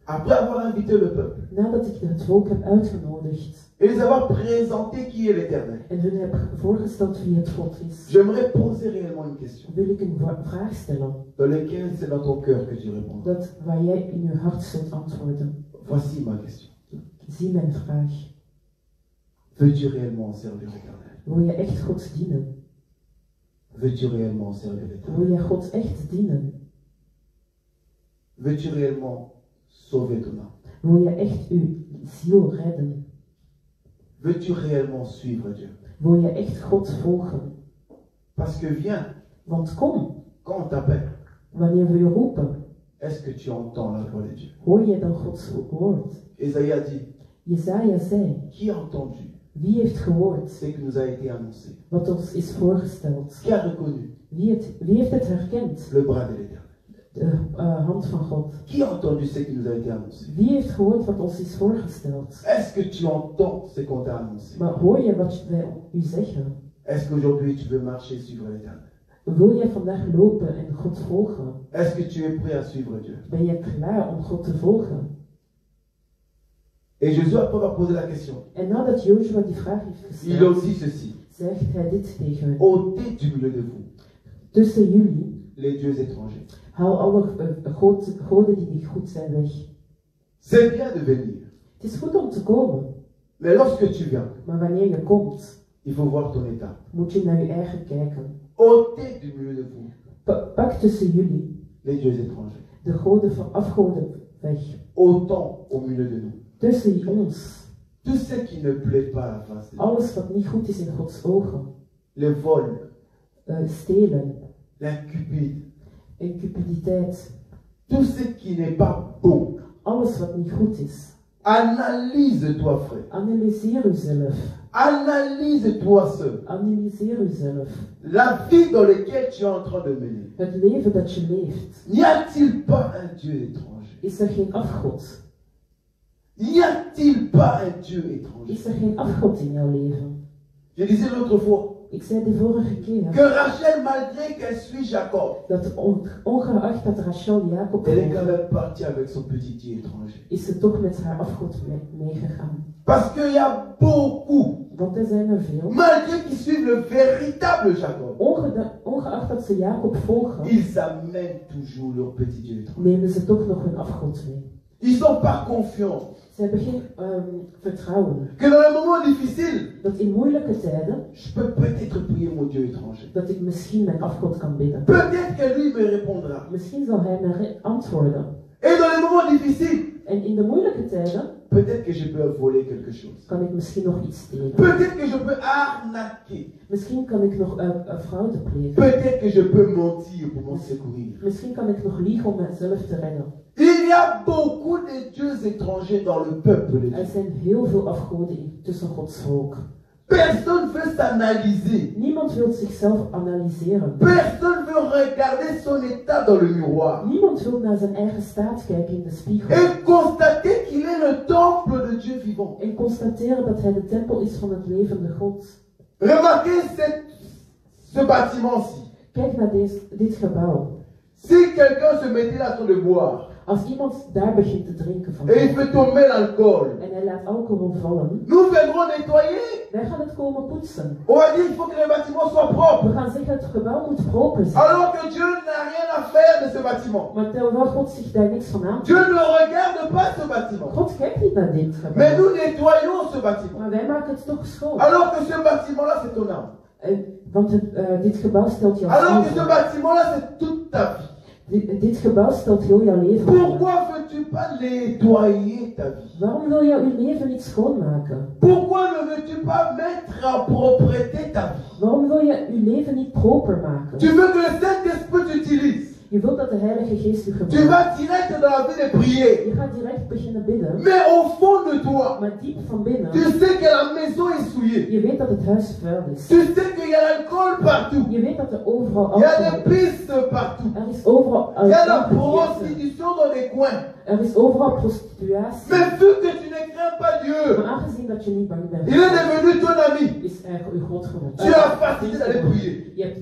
Après avoir invité le peuple Nadat ik het volk heb uitgenodigd et les avoir présenté qui est l'Éternel, en hun heb voorgesteld wie het God is, j'aimerais poser réellement une question wil ik een vraag stellen, dans laquelle c'est dans ton cœur que tu répondras. dat waar jij in je hart zult antwoorden. Voici ma question. Zie mijn vraag. Veux-tu réellement servir l'Éternel? Wil je echt God dienen? Veux-tu réellement servir l'Éternel? Wil je God echt dienen? Veux-tu réellement sauver ton âme? Wil je echt uw ziel redden? Veux-tu réellement suivre Dieu? Wil je echt God volgen? Parce que viens, Want kom, quand on t'appelle, wanneer we je roepen, est-ce que tu entends la voix de Dieu? hoor je dan Gods woord? Ésaïe a dit, Jesaja zei, qui a entendu wie heeft gehoord ce qui nous a été annoncé? wat ons is voorgesteld? Qui a reconnu Wie heeft het herkend? le bras de l'Éternel? De hand van God. Qui a entendu ce qui nous a été annoncé? Wie heeft gehoord wat ons is voorgesteld? Est-ce que tu entends ce qu'on t'a annoncé? Maar hoor je wat wij u zeggen? Est-ce qu'aujourd'hui tu veux marcher et suivre l'Éternel? Wil je vandaag lopen en God volgen? Est-ce que tu es prêt à suivre Dieu? Ben je klaar om God te volgen? Et Jésus, après avoir posé la question, En nadat Joshua die vraag heeft il a gesteld, dit ceci: zegt hij dit tegen hen. ôtez du milieu de vous Tussen jullie, les dieux étrangers. haal alle goden die niet goed zijn weg. C'est bien de venir, Het is goed om te komen, mais lorsque tu viens, maar wanneer je komt, il faut voir ton état. moet je naar je eigen kijken. Ôtez du milieu de vous Pak tussen jullie les dieux étrangers. de goden van afgoden weg. Autant au milieu de nous. Tussen ons. Tout ce qui ne plaît pas à la face de Dieu. Alles wat niet goed is in Gods ogen. Le vol, Stelen. l'incupide, En cupiditeit. tout ce qui n'est pas bon. Alles wat niet goed is. Analyse-toi, frère. Analyseer uzelf. Analyse-toi seul. Analyseer uzelf. La vie dans laquelle tu es en train de mener. Het leven dat je leeft. N'y a-t-il pas un Dieu étranger? Is er geen afgod? N'y a-t-il pas un Dieu étranger? Is er geen afgod in jouw leven? Je disais l'autre fois Ik zei de vorige keer que Rachel, malgré qu'elle suit Jacob, dat ongeacht dat Rachel Jacob elle est quand volgde, même partie avec son petit Dieu étranger. is ze toch met haar afgod meegegaan. Parce qu'il y a beaucoup, Want er zijn er veel. malgré qu'ils suivent le véritable Jacob, Ongeacht dat ze Jacob volgen, ils amènent toujours leur petit Dieu étranger. nemen ze toch nog hun afgod mee. Ils n'ont pas confiance Ze hebben geen vertrouwen que dans les moments difficiles, dat in moeilijke tijden je peux peut-être prier mon Dieu étranger. dat ik misschien mijn afgod kan bidden. Peut-être que lui me répondra. Misschien zal hij me antwoorden. Et dans les moments difficiles, En in de moeilijke tijden peut-être que je peux voler quelque chose. kan ik misschien nog iets stelen. Peut-être que je peux arnaquer. Misschien kan ik nog fraude plegen. Peut-être que je peux mentir pour m'en secourir. Misschien kan ik nog liegen om mezelf te redden. Il y a beaucoup de dieux étrangers dans le peuple de Er Dieu. zijn heel veel afgoden tussen Gods volk. Personne ne veut s'analyser. Niemand wil zichzelf analyseren. Personne ne veut regarder son état dans le miroir. Niemand wil naar zijn eigen staat kijken in de spiegel. Et constater qu'il est le temple de Dieu vivant. En constateren dat hij de tempel is van het levende God. Remarquez ce bâtiment-ci. Kijk naar dit gebouw. Si quelqu'un se mettait là sur de boire, Als iemand daar begint te drinken van et il fait tomber l'alcool, en hij laat alcohol vallen, nous viendrons nettoyer. wij gaan het komen poetsen. On va dire qu'il faut que le bâtiment soit propre. We gaan zeggen het gebouw moet proper zijn. Alors que Dieu n'a rien à faire de ce bâtiment. Maar terwijl God zich daar niks van aan. Dieu ne regarde pas ce bâtiment. God kijkt niet naar dit gebouw. Mais nous nettoyons ce bâtiment. Maar wij maken het toch schoon. Alors que ce bâtiment-là, c'est ton âme. Want dit gebouw stelt jouw Alors que ce leven. bâtiment-là, c'est toute ta vie. Dit gebouw stelt heel jouw leven. Pourquoi veux-tu pas nettoyer ta vie? Waarom wil je je leven niet schoonmaken? Pourquoi ne veux-tu pas mettre en propreté ta vie? Waarom wil je je leven niet proper maken? Tu veux que le Saint-Esprit t'utilise. Je wilt dat de Heilige Geest je Tu gebruikt. vas direct dans la vie de prier. Je gaat direct beginnen bidden. Mais au fond de toi, Maar diep van binnen, tu sais que la maison est souillée. je weet dat het huis vuil is. Tu sais qu'il y a l'alcool partout. Je weet dat er overal Il y a des alcohol is. pistes partout. Er is overal Il y a la alcohol. prostitution dans les coins. Er is overal prostitutie. Mais vu que tu ne crains pas Dieu, Maar aangezien dat je niet bang bent, il est devenu ton ami. is er uw God geworden. Tu as facilité d'aller prier. Je hebt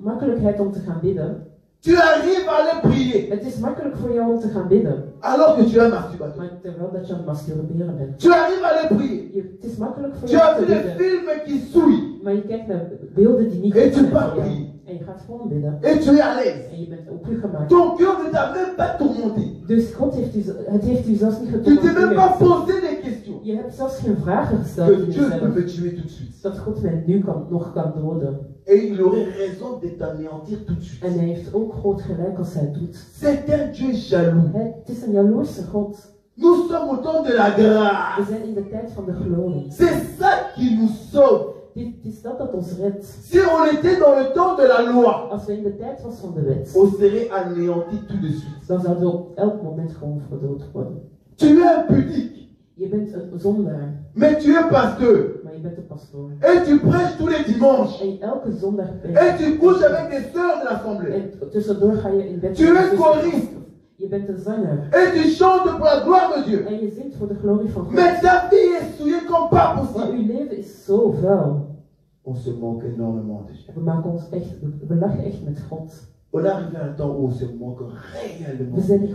makkelijkheid om te gaan bidden. Tu arrives à aller prier. Het is makkelijk voor jou om te gaan bidden. Alors que tu es un masturbateur. Maar terwijl dat je aan het masturberen bent. Tu arrives à aller prier. Het is makkelijk voor Tu jou as te vu des bidden. films qui souillent. Maar je kijkt naar beelden die niet Et goed tu zijn pars voor jou. prier. En je gaat gewoon bidden. Et tu es à l'aise. En je bent op u gemaakt. Ton cœur ne t'a même pas tourmenté. Dus God heeft het heeft u zelfs niet Tu t'es même pas getormenteerd. posé des questions. Je hebt zelfs geen vragen gesteld Que in Dieu peut jezelf. me tuer tout de suite. Dat God mij nu nog kan doden. Et il aurait raison de t'anéantir tout de suite. En hij heeft ook groot gelijk als hij het doet. C'est un Dieu jaloux. Het is een jaloerse God. Nous sommes au temps de la We grâce. zijn in de tijd van de glorie. C'est ça qui nous sauve. Dit is dat ons redt. Si on était dans le temps de la loi, Als we in de tijd was van de wet, on serait anéanti tout de suite. dan zouden we op elk moment gewoon verdood worden. Tu es impudique, Je bent een zondaar, mais tu es pasteur. maar je bent een pastoor. Et tu prêches tous les dimanches. En elke zondag Et tu couches avec des sœurs de l'assemblée. en tussendoor ga je in bed. Tu es choriste. Je bent een zanger. Et tu chantes pour la gloire de Dieu. En je zingt voor de glorie van God. Mais ta vie est souillée comme pas Maar possible. uw leven is zo vuil. On se moque énormément de Dieu. We maken ons echt, we lachen echt met God. On est arrivé à un temps où on se moque We réellement. zijn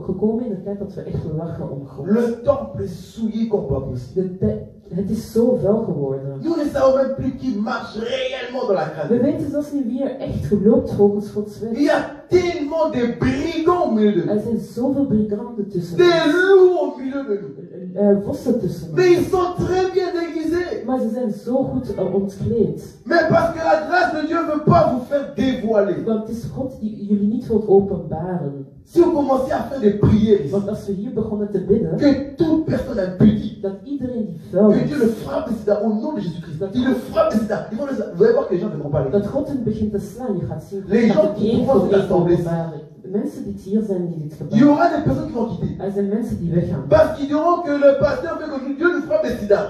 gekomen in de tijd dat we echt lachen om God. Le temple est souillé comme pas possible. Het is zo vuil geworden. Nous ne savons même plus qui marche réellement dans la We grâce. weten zelfs niet wie er echt loopt volgens Gods Il wet. y a tellement de brigands au milieu de nous. Er zijn zoveel briganten tussen Des ons. loups au milieu de nous. Vossen tussen Mais ons. ils sont très bien déguisés. Maar ze zijn zo goed ontkleed. Mais parce que la grâce de Dieu ne veut pas vous faire dévoiler. Want het is God die jullie niet wilt openbaren. Si on commençait à faire des prières ici, Want als we hier begonnen te bidden, que toute personne impudie, dat iedereen die vuil que Dieu le is, frappe de sida au nom de Jésus-Christ. Il le frappe de sida. Vous allez voir que les gens ne vont pas dat aller. God hen begint te slaan. Je gaat zien Les dat gens het qui één vont voor se één rassembler. openbaren. De mensen die hier zijn, die dit Il y gebeuren. aura des personnes qui vont quitter. Er zijn mensen die weggaan. Parce qu'ils diront que le pasteur veut que Dieu nous frappe de sida.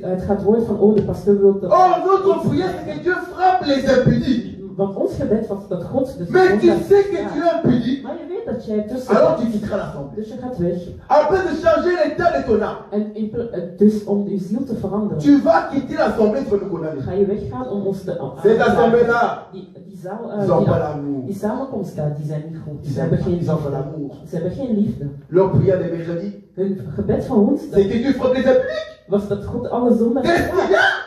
Het gaat worden van, oh, de pasteur wil dat. Or, notre prière, c'est que Dieu frappe les impudiques. Want ons gebed was dat God de Mais tu zondaars sais que slaat. tu es impudique, Maar je weet dat jij tussen. alors tu quitteras l'assemblée. Dus je gaat weg. Afin de changer l'état de ton âme. En dus om je ziel te veranderen, Tu vas quitter l'assemblée, tu vas nous condamner. ga je weggaan om ons te. Cette assemblée-là, Die zaal, ils n'ont pas l'amour. die samenkomst daar, die zijn niet goed. Ils Ze hebben geen n'ont pas liefde. l'amour. Ze hebben geen liefde. Leur prière de mercredi, Hun gebed van woensdag c'est que Dieu frappe les impudiques. was dat God alle zondags Qu'est-ce qu'il y a?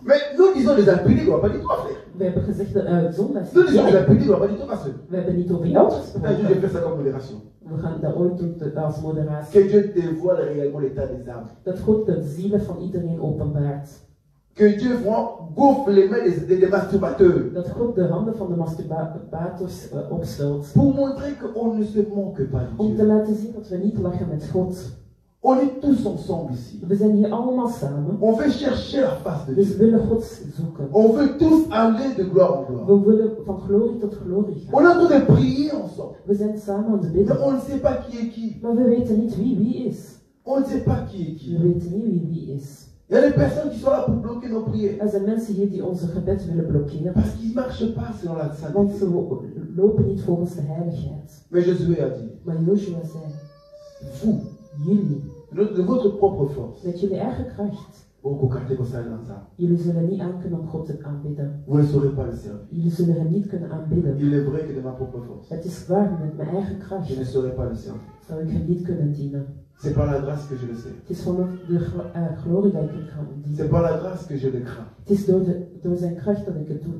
Mais nous disons les impudiques, on va pas dire toi, frère. We hebben gezegd zondags. Nous disons les Ja, impudiques, on va pas dire toi, ma soeur. we hebben niet over jou Un jour, je gesproken. vais faire ça comme modération. We gaan daar ooit doen als moderatie. Que Dieu dévoile réellement l'état des âmes. Dat God de zielen van iedereen openbaart. Que Dieu vraiment gonfle les mains des masturbateurs. Dat God de handen van de masturbators opstelt. Pour montrer qu'on ne se manque pas de Om te Dieu. laten zien dat we niet lachen met God. On est tous ensemble ici. We zijn hier allemaal samen. On veut chercher la face de Dus Dieu. we willen God zoeken. On veut tous aller de gloire en gloire. We willen van glorie tot glorie On gaan. est en train de prier ensemble. We zijn samen aan het Mais bidden. on ne sait pas qui est qui. Maar we weten niet wie is. On ne sait pas qui est qui. We weten niet wie is. Il y a des personnes qui sont là pour bloquer nos prières. Er zijn mensen hier die onze gebed willen blokkeren. Parce qu'ils ne marchent pas selon la Want sainteté. ze lopen niet volgens de heiligheid. Mais Josué a dit, Maar Joshua zei, vous, jullie, de votre propre force, met jullie eigen kracht, jullie zullen niet aan kunnen om God te aanbidden. vous ne saurez pas le servir. Jullie zullen hem niet kunnen aanbidden. Il est vrai que de ma propre force, Het is waar, met mijn eigen kracht je ne saurais pas le servir. zou ik hem niet kunnen dienen. C'est par la grâce que je le sais. Het is van de glorie dat ik hem kan C'est dienen. par la grâce que je le crains. Het is door zijn kracht dat ik het doe.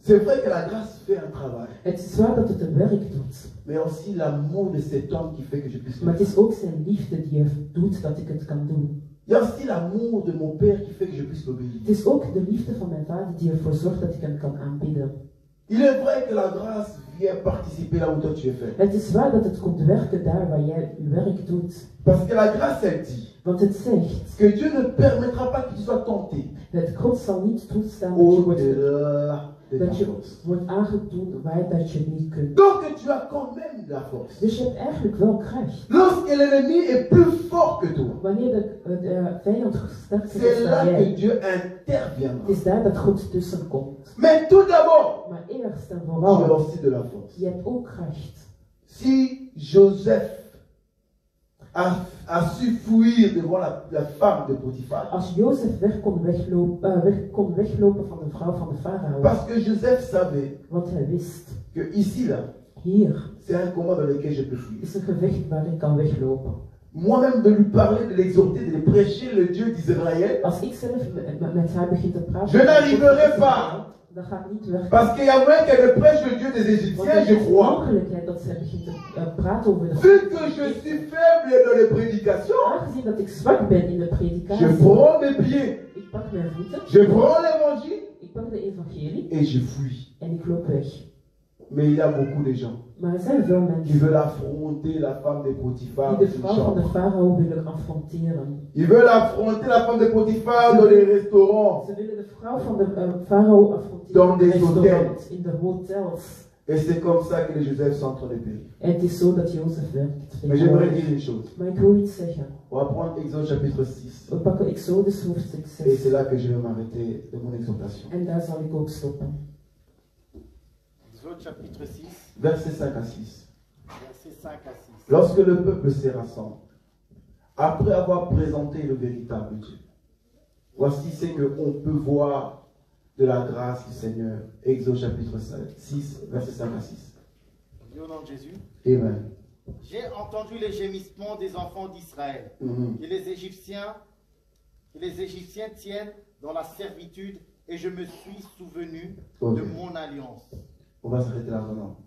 C'est vrai que la grâce fait un travail, Het is waar dat het een werk doet. mais aussi l'amour de cet homme qui fait que je puisse le Maar het faire. is ook zijn liefde die doet dat ik het kan doen. Il y a aussi l'amour de mon Père qui fait que je puisse l'obéir. Het is ook de liefde van mijn vader die ervoor zorgt dat ik hem kan aanbidden. Il est vrai que la grâce vient participer là où toi tu es fait. Het is waar dat het komt werken daar waar jij je werk doet. Parce que la grâce, elle dit Want het zegt, que Dieu ne permettra pas que tu sois tenté dat God zal niet toestaan dat je au-delà de ta dat je force. wordt aangedoen waar dat je het niet kunt. Donc tu as quand même de la force. Dus je hebt eigenlijk wel kracht. Lorsque l'ennemi est plus fort que toi, Wanneer de vijand sterker c'est is là dan que jij, Dieu interviendra. het is daar dat God tussenkomt. Mais tout d'abord, Maar eerst en tu as vooral, aussi de la force. je hebt ook kracht. Si Joseph a su fuir devant la femme de Potiphar, Als Jozef weg kon weglopen van de vrouw van de farao, parce que Joseph savait want hij wist, que ici, là, hier c'est un combat dans lequel je peux fuir. is een gevecht waar ik kan weglopen. Moi-même de lui parler, de l'exhorter, de lui prêcher le Dieu d'Israël, Als ik zelf met haar begin te praten, Je n'arriverai pas. dan gaat het niet werken. parce qu'il y a moyen qu'elle me prêche le Dieu des Want Égyptiens, er je is crois. mogelijkheid dat zij begint te praten over de Vu que je suis faible dans les prédications, Aangezien dat ik zwak ben in de je predikatie, prends mes pieds, ik pak mijn voeten, je prends l'évangile ik pak de evangelie et je fuis. en ik loop weg. Mais il y a beaucoup de gens Maar er zijn veel qui mensen veulent affronter la femme de Potiphar die dans de une vrouw van de chambre. farao willen confronteren. Ils veulent affronter la femme de Potiphar dans les restaurants. Ze willen de vrouw van de farao affronteren Dans in de des restaurants, in de hotels. Et c'est comme ça que les Joseph sont en train de périr. En het is zo dat Jozef werkt. Mais j'aimerais dire une chose. Maar ik wil iets zeggen. On va prendre Exode chapitre 6. We pakken Exodus hoofdstuk Et c'est 6. là que je vais m'arrêter de mon exhortation. En daar zal ik ook stoppen. Exode chapitre 6, Versets 5 à 6. versets 5 à 6. Lorsque le peuple se rassemble, après avoir présenté le véritable Dieu, voici ce qu'on peut voir de la grâce du Seigneur. Exode chapitre 6, versets 5 à 6. Je dis au nom de Jésus. Amen. J'ai entendu les gémissements des enfants d'Israël, Mhm. que les Égyptiens tiennent dans la servitude, et je me suis souvenu Ok. de mon alliance. On va s'arrêter là maintenant.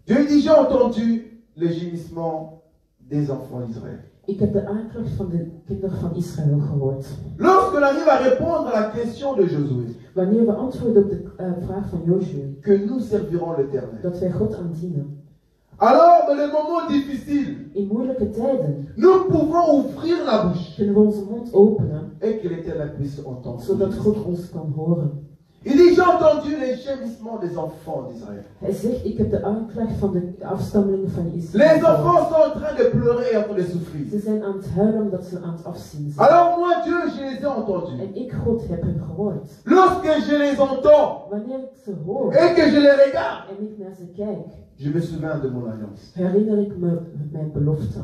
Dieu dit, j'ai entendu les gémissements des enfants d'Israël. Ik heb de aanklacht van de kinderen van Israël gehoord. Lorsqu'on arrive à répondre à la question de Josué, Wanneer we antwoorden op de vraag van Joshua, que nous servirons l'Éternel. dat wij God aandienen. Alors, dans les moments difficiles, In moeilijke tijden nous pouvons ouvrir la bouche kunnen we onze mond openen, et que l'Éternel puisse entendre. zodat God ons kan horen. Il dit, j'ai entendu les gémissements des enfants d'Israël. Hij zegt, ik heb de aanklacht van de afstammelingen van Les Israël gehoord. enfants sont en train de pleurer et en train de souffrir. Ze zijn aan het huilen omdat ze aan het afzien zijn. Alors moi, Dieu, je les ai entendus. En ik, God, heb hen gehoord. Lorsque je les entends Wanneer ik ze hoor et que je les regarde, en ik naar ze kijk, je me souviens de mon alliance. herinner ik me mijn belofte.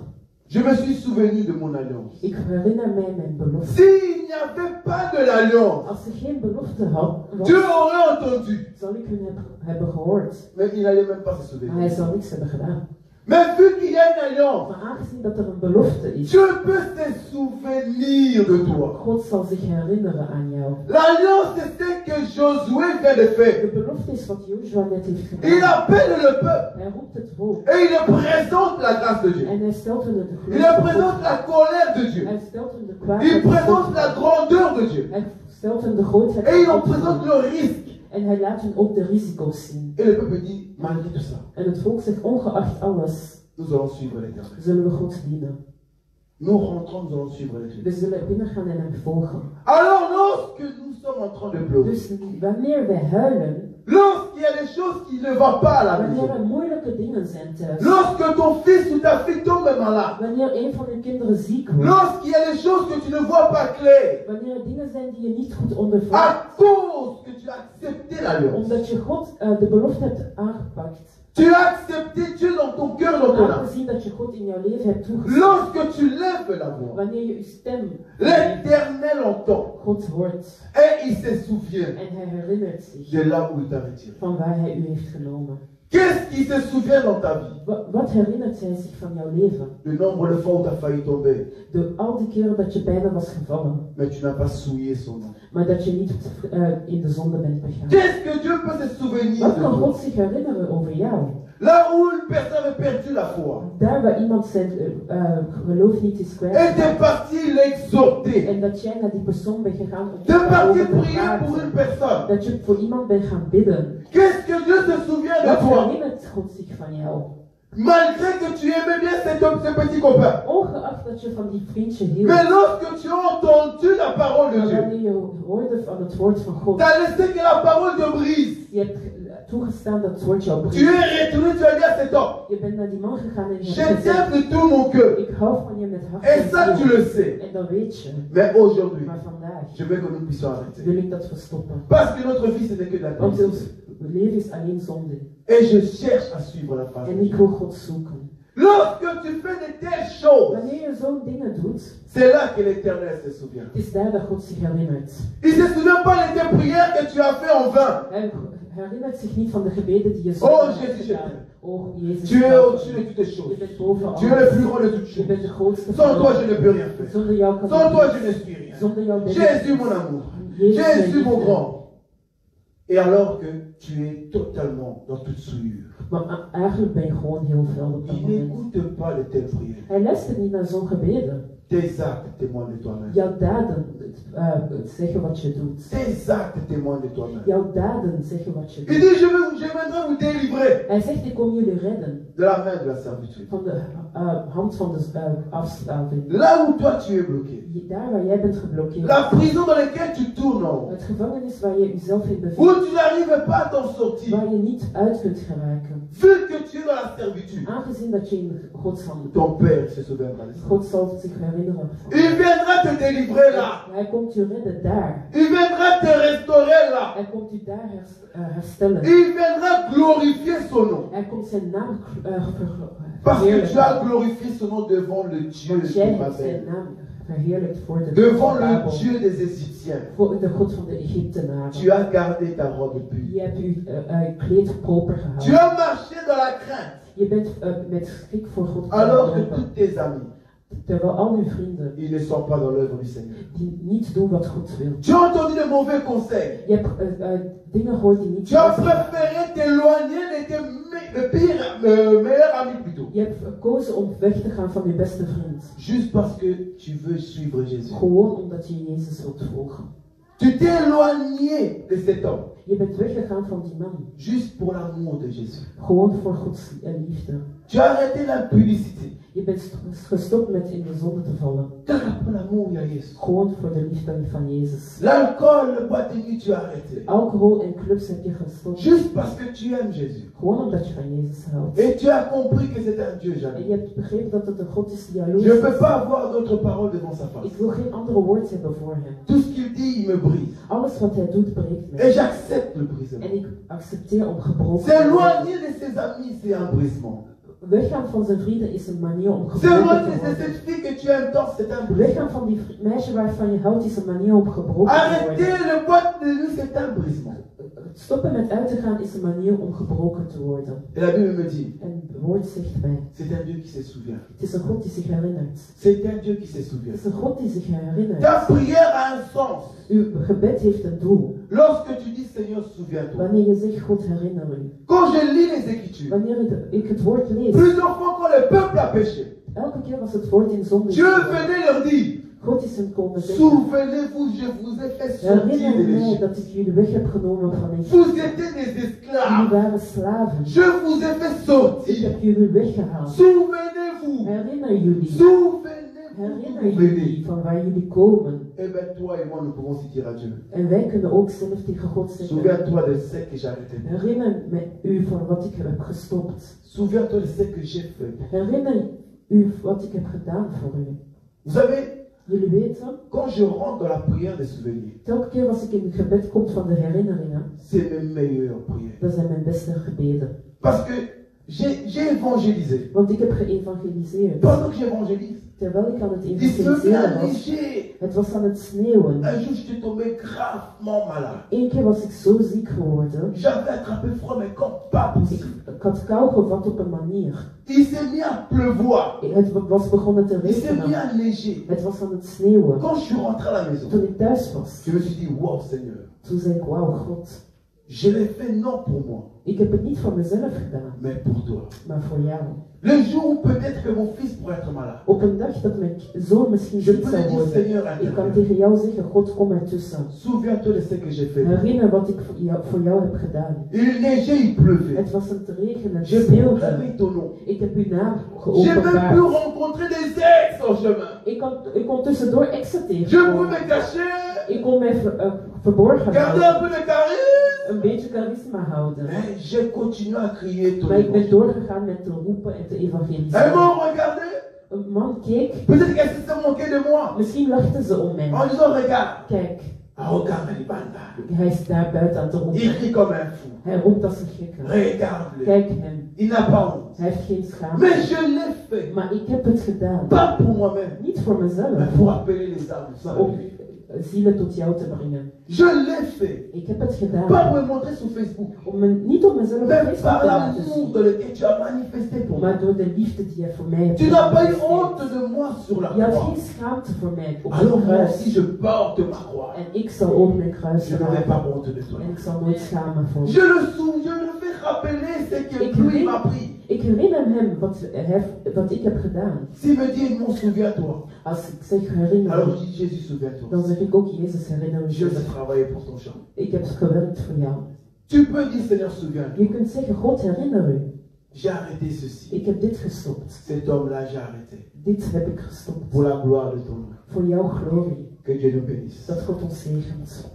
Je me suis souvenu de mon alliance. Ik herinner mij mijn belofte. S'il n'y avait pas de l'alliance, Als ze geen belofte had, Dieu aurait entendu. zal ik hun hebben gehoord. Mais il n'allait même pas se Maar hij souvenir. zal niks hebben gedaan. Mais vu qu'il y a une alliance, Maar aangezien dat er een belofte is, Dieu peut se souvenir de toi. God zal zich herinneren aan jou. L'alliance, c'est ce que Josué vient de faire. De belofte is wat Joshua net heeft Il gedaan. appelle le peuple Hij roept het volk et il leur présente la grâce de Dieu. en hij stelt hun de Il glorie leur van présente God. la colère de Dieu. Hij stelt hun de kwaad Il van présente God. la grandeur de Dieu. Hij stelt hun de grootheid Et il van en God. présente le risque. En hij laat hun ook de risico's zien. Et le peuple dit, malgré tout ça, En het volk zegt, ongeacht alles, nous allons suivre l'Éternel. zullen we God dienen. Nous rentrons, nous allons suivre We l'Éternel. zullen binnengaan en hem volgen. Alors lorsque nous sommes en train de pleurer, Dus wanneer wij huilen, lorsqu'il y a des choses qui ne vont pas à la wanneer maison, er moeilijke dingen zijn thuis, lorsque ton fils ou ta fille tombe malade, wanneer een van uw kinderen ziek wordt, lorsqu'il y a des choses que tu ne vois pas claires, wanneer er dingen zijn die je niet goed ondervangt, à cause que tu as accepté l'alliance, omdat je God de belofte hebt aangepakt, tu as accepté Dieu dans ton cœur, dans ton âme. aangezien dat je God in jouw leven hebt toegestaan, Lorsque tu lèves la voix, wanneer je je stem l'Éternel entend God hoort et il se souvient en hij herinnert zich de là où il t'a retiré. van waar hij u heeft genomen. Qu'est-ce qui se souvient dans ta vie? Wat herinnert hij zich van jouw leven? Le nombre de fois où tu as failli tomber, De al die keren dat je bijna was gevallen, mais tu n'as pas souillé son nom. maar dat je niet in de zonde bent begaan. Qu'est-ce que Dieu peut se souvenir Wat de kan toi? God zich herinneren over jou? Là où une personne avait perdu la foi, Daar waar iemand zijn geloof niet is et kwijt. t'es parti l'exhorter, En dat jij naar die persoon bent gegaan om t'es parti daarover te prier pour une praten. personne. Dat je voor iemand bent gaan bidden. Qu'est-ce que Dieu se souvient de Wat toi? herinnert God zich van jou? Malgré que tu aimais bien ce petit copain. Ongeacht dat je van die vriendje hield. Mais lorsque tu as entendu la parole de Maar Dieu, wanneer je hoorde van het woord van God, tu as laissé que la parole te brise. je hebt toegestaan dat het woord jou Tu breekt. es retourné, tu as dit à cet homme, Je bent naar die man gegaan en je je hebt t'aime gezegd, de tout mon cœur. ik hou van je met hart Et en ça, tu ziel. le sais. En dat weet je. Mais aujourd'hui, Maar vandaag je veux que nous puissions arrêter. wil ik dat verstoppen. Parce que notre vie, ce n'est que de la Want ons perdition. leven is alleen zonde. Et je cherche à suivre la face de En ik Dieu. wil God zoeken. Lorsque tu fais de telles choses, Wanneer je zo'n dingen doet, c'est là que l'Éternel se souvient. het is daar dat God zich herinnert. Il ne se souvient pas des prières que tu as fait en vain. Hij herinnert zich niet van de gebeden die je zo Oh, hebt Jésus, gedaan. Oh, Jezus, Tu es dank au-dessus u. de toutes les Je choses. bent boven Tu es le alles. plus grand de toutes Je bent de choses. grootste Sans toi, van je ne peux rien faire. Zonder jou kan Sans ik toi, niets. je ne suis rien. Zonder jou ben ik Jésus, niets. mon amour. Jezus, Jésus, mijn mon liefde. grand. Et alors que tu es totalement dans toute souillure. Maar eigenlijk ben je gewoon heel veel op dat Il moment. n'écoute pas de telles prières. Hij luistert niet naar zo'n gebeden. Tes actes témoignent de toi-même. Jouw daden zeggen wat je doet. Tes actes témoignent de toi-même. Jouw daden zeggen wat je Il doet. dit, je viendrai vous délivrer Hij zegt, ik kom jullie redden de la main de la servitude. van de hand van de afsluiting. Là où toi tu es bloqué. Daar waar jij bent geblokkeerd. La prison dans laquelle tu tournes en rond. Het gevangenis waar je jezelf in Où bevindt. tu n'arrives pas à t'en sortir. Waar je niet uit kunt geraken. Vu que tu es dans la servitude. Aangezien dat je in Gods handen Ton Père se souviendra de ça. God zal zich herinneren. van. Il viendra te délivrer là. Hij komt je redden daar. Il viendra te restaurer là. Hij komt u daar herstellen. Il viendra glorifier son nom. Hij komt zijn naam Parce que tu as verheerlijken. glorifié son nom devant le Dieu Want jij de hebt zijn Babel. naam verheerlijkt voor de Devant van le Babel. Dieu des Égyptiens. Voor de God van de Egyptenaren. Tu as gardé ta robe pure. Je hebt uw kleed proper Tu gehouden. as marché dans la crainte. Je bent met schrik voor God Alors que gelopen. tous tes amis, Terwijl al uw vrienden ils ne sont pas dans l'œuvre du Seigneur. die niet doen wat God wil. Tu as entendu de mauvais conseils. Je hebt dingen gehoord die niet Tu as juist zijn. préféré t'éloigner de tes meilleur ami plutôt. Je hebt gekozen om weg te gaan van je beste vriend. Juste parce que tu veux suivre Jésus. Gewoon omdat je Jezus wilt volgen. Tu t'es éloigné de cet homme. Je bent weggegaan van die man. Juste pour l'amour de Jésus. Gewoon voor Gods liefde. Tu as arrêté l'impudicité. Je bent gestopt met in de zonde te vallen. Pour l'amour de Jésus. Gewoon voor de liefde van Jezus. L'alcool, le boîte de nuit, tu as arrêté. Alcohol en clubs heb je gestopt. Juste parce que tu aimes Jésus. Gewoon omdat je van Jezus houdt. Et tu as compris que c'est un Dieu En jaloux. je hebt begrepen dat het een God is die jaloers Je ne peux is. pas avoir d'autres paroles devant sa face. Ik wil geen andere woord hebben voor hem. Tout ce qu'il dit, il me brise. Alles wat hij doet breekt Et mij. j'accepte le brisement. En ik accepteer om gebroken te worden. S'éloigner de ses amis, c'est un brisement. Weggaan van zijn vrienden is een manier om gebroken te S'éloigner de worden. cette fille que tu aimes tant, c'est un brisement. Weggaan van die meisje waarvan je houdt is een manier om gebroken te Arrêter worden. le boîte de nuit, c'est un brisement. Stoppen met uit te gaan is een manier om gebroken te worden. Et la Bible me dit, En het woord zegt mij, c'est un Dieu qui se souvient. het is een God die zich herinnert. C'est un Dieu qui se Het souvient. is een God die zich herinnert. Ta prière a un sens. Uw gebed heeft een doel. Lorsque tu dis Seigneur, souviens-toi. Wanneer je zegt, God herinner u. Quand je lis les Écritures, Wanneer ik het woord lees, plusieurs fois quand le peuple a péché, elke keer was het woord in zonde. Dieu venait leur dire, God is hem komen zeggen, souvenez-vous, je vous ai fait sortir herinner de mij l'Égypte. dat ik jullie weg heb genomen van Egypte. Vous étiez des Jullie esclaves. waren slaven. Je vous ai fait Ik sortir. heb jullie weggehaald. Souvenez-vous. Herinner jullie. Souvenez-vous. Herinner Vous venez. jullie van waar jullie komen. Eh bien, toi et moi, nous pouvons aussi dire à Dieu. En wij kunnen ook zelf tegen God zeggen, Souviens-toi de ce que j'ai arrêté. herinner me u van wat ik heb gestopt. Souviens-toi de ce que j'ai fait. Herinner u wat ik heb gedaan voor u. Vous savez, Jullie weten, quand je rentre dans la prière des souvenirs, telke keer als ik in het gebed kom van de herinneringen, c'est mes meilleures prières. dat zijn mijn beste gebeden. Parce que j'ai évangélisé. Want ik heb geëvangeliseerd. Pendant que j'évangélise, Terwijl ik aan het il se met evangeliseren à was, neiger. het was aan het sneeuwen. Un jour, j'étais tombé gravement malade. Eén keer was ik zo ziek geworden. J'avais attrapé froid, mais comme pas possible. Ik had kou gevat op een manier. Il s'est mis à pleuvoir. Het was begonnen te Il s'est mis regenen. à neiger. Het was aan het sneeuwen. Quand je suis rentré à la maison, Toen ik thuis was, je me suis dit, wow Seigneur, toen zei ik, wauw God, je l'ai fait non pour moi, ik heb het niet voor mezelf gedaan, mais pour toi. maar voor jou. Le jour où peut-être que mon fils pourrait être malade, Op een dag dat mijn zoon misschien je ziek peux zou lui dire, worden, Seigneur, ik kan interviens. tegen jou zeggen, God kom ertussen. Souviens-toi de ce que j'ai fait. Herinner wat ik voor jou heb gedaan. Il neigeait, il pleuvait. Het was aan het regenen, het J'ai sneeuwde. proclamé ton nom. Ik heb uw naam J'ai même pu geopenbaard. rencontrer des ex en chemin. Ik kon tussendoor exen Je pouvais tegenkomen. me cacher, Ik kon mij verborgen garder houden. un peu de charisme. Een beetje charisma houden. Mais j'ai continué à crier ton Maar ik ben nom. doorgegaan met te roepen en te Un evangeliseren. mot regardé. Een man keek, Peut-être qu'elle se moquait de moi. misschien lachten ze om mij. En disant, regarde. Kijk, Regarde les bandas. hij is daar buiten aan te Il roepen. rit comme un fou. Hij roept als een gekke. Regarde-le. Kijk hem, Il n'a pas honte. hij heeft geen schaamte. Mais je l'ai fait. Maar ik heb het gedaan. Pas pour moi-même, Niet voor mezelf, mais pour appeler les âmes. maar om zielen tot jou te brengen. Je l'ai fait. Ik heb het Pas gedaan. pour me montrer sur Facebook. Niet om mezelf op Mais Facebook par te laten l'amour zien. dans lequel tu as manifesté pour moi. Maar door de liefde die jij voor mij hebt Tu n'as pas eu gemanifesteerd. honte de moi sur la Je had croix. geen schaamte voor mij op Alors het moi kruis. aussi je porte ma croix. En ik zal ook mijn kruis Je n'aurai dragen. pas honte de toi. En ik zal nooit schamen voor Je me. le fais rappeler ce que Ik lui weet- m'a pris. Ik herinner hem wat ik heb gedaan. S'il me dit, mon souviens-toi. Als ik zeg herinner Alors me, je dis, Jésus, souviens-toi. dan zeg ik ook Jezus herinner Je me. vais travailler pour ton champ. Ik heb gewerkt voor jou. Tu peux dire, Seigneur, souviens-toi. Je kunt zeggen, God herinner u. J'ai arrêté ceci. Ik heb dit gestopt. Cet homme-là, j'ai arrêté. Dit heb ik gestopt. Pour la gloire de ton nom. Voor jouw glorie. Que Dieu nous bénisse. Dat God ons zegent.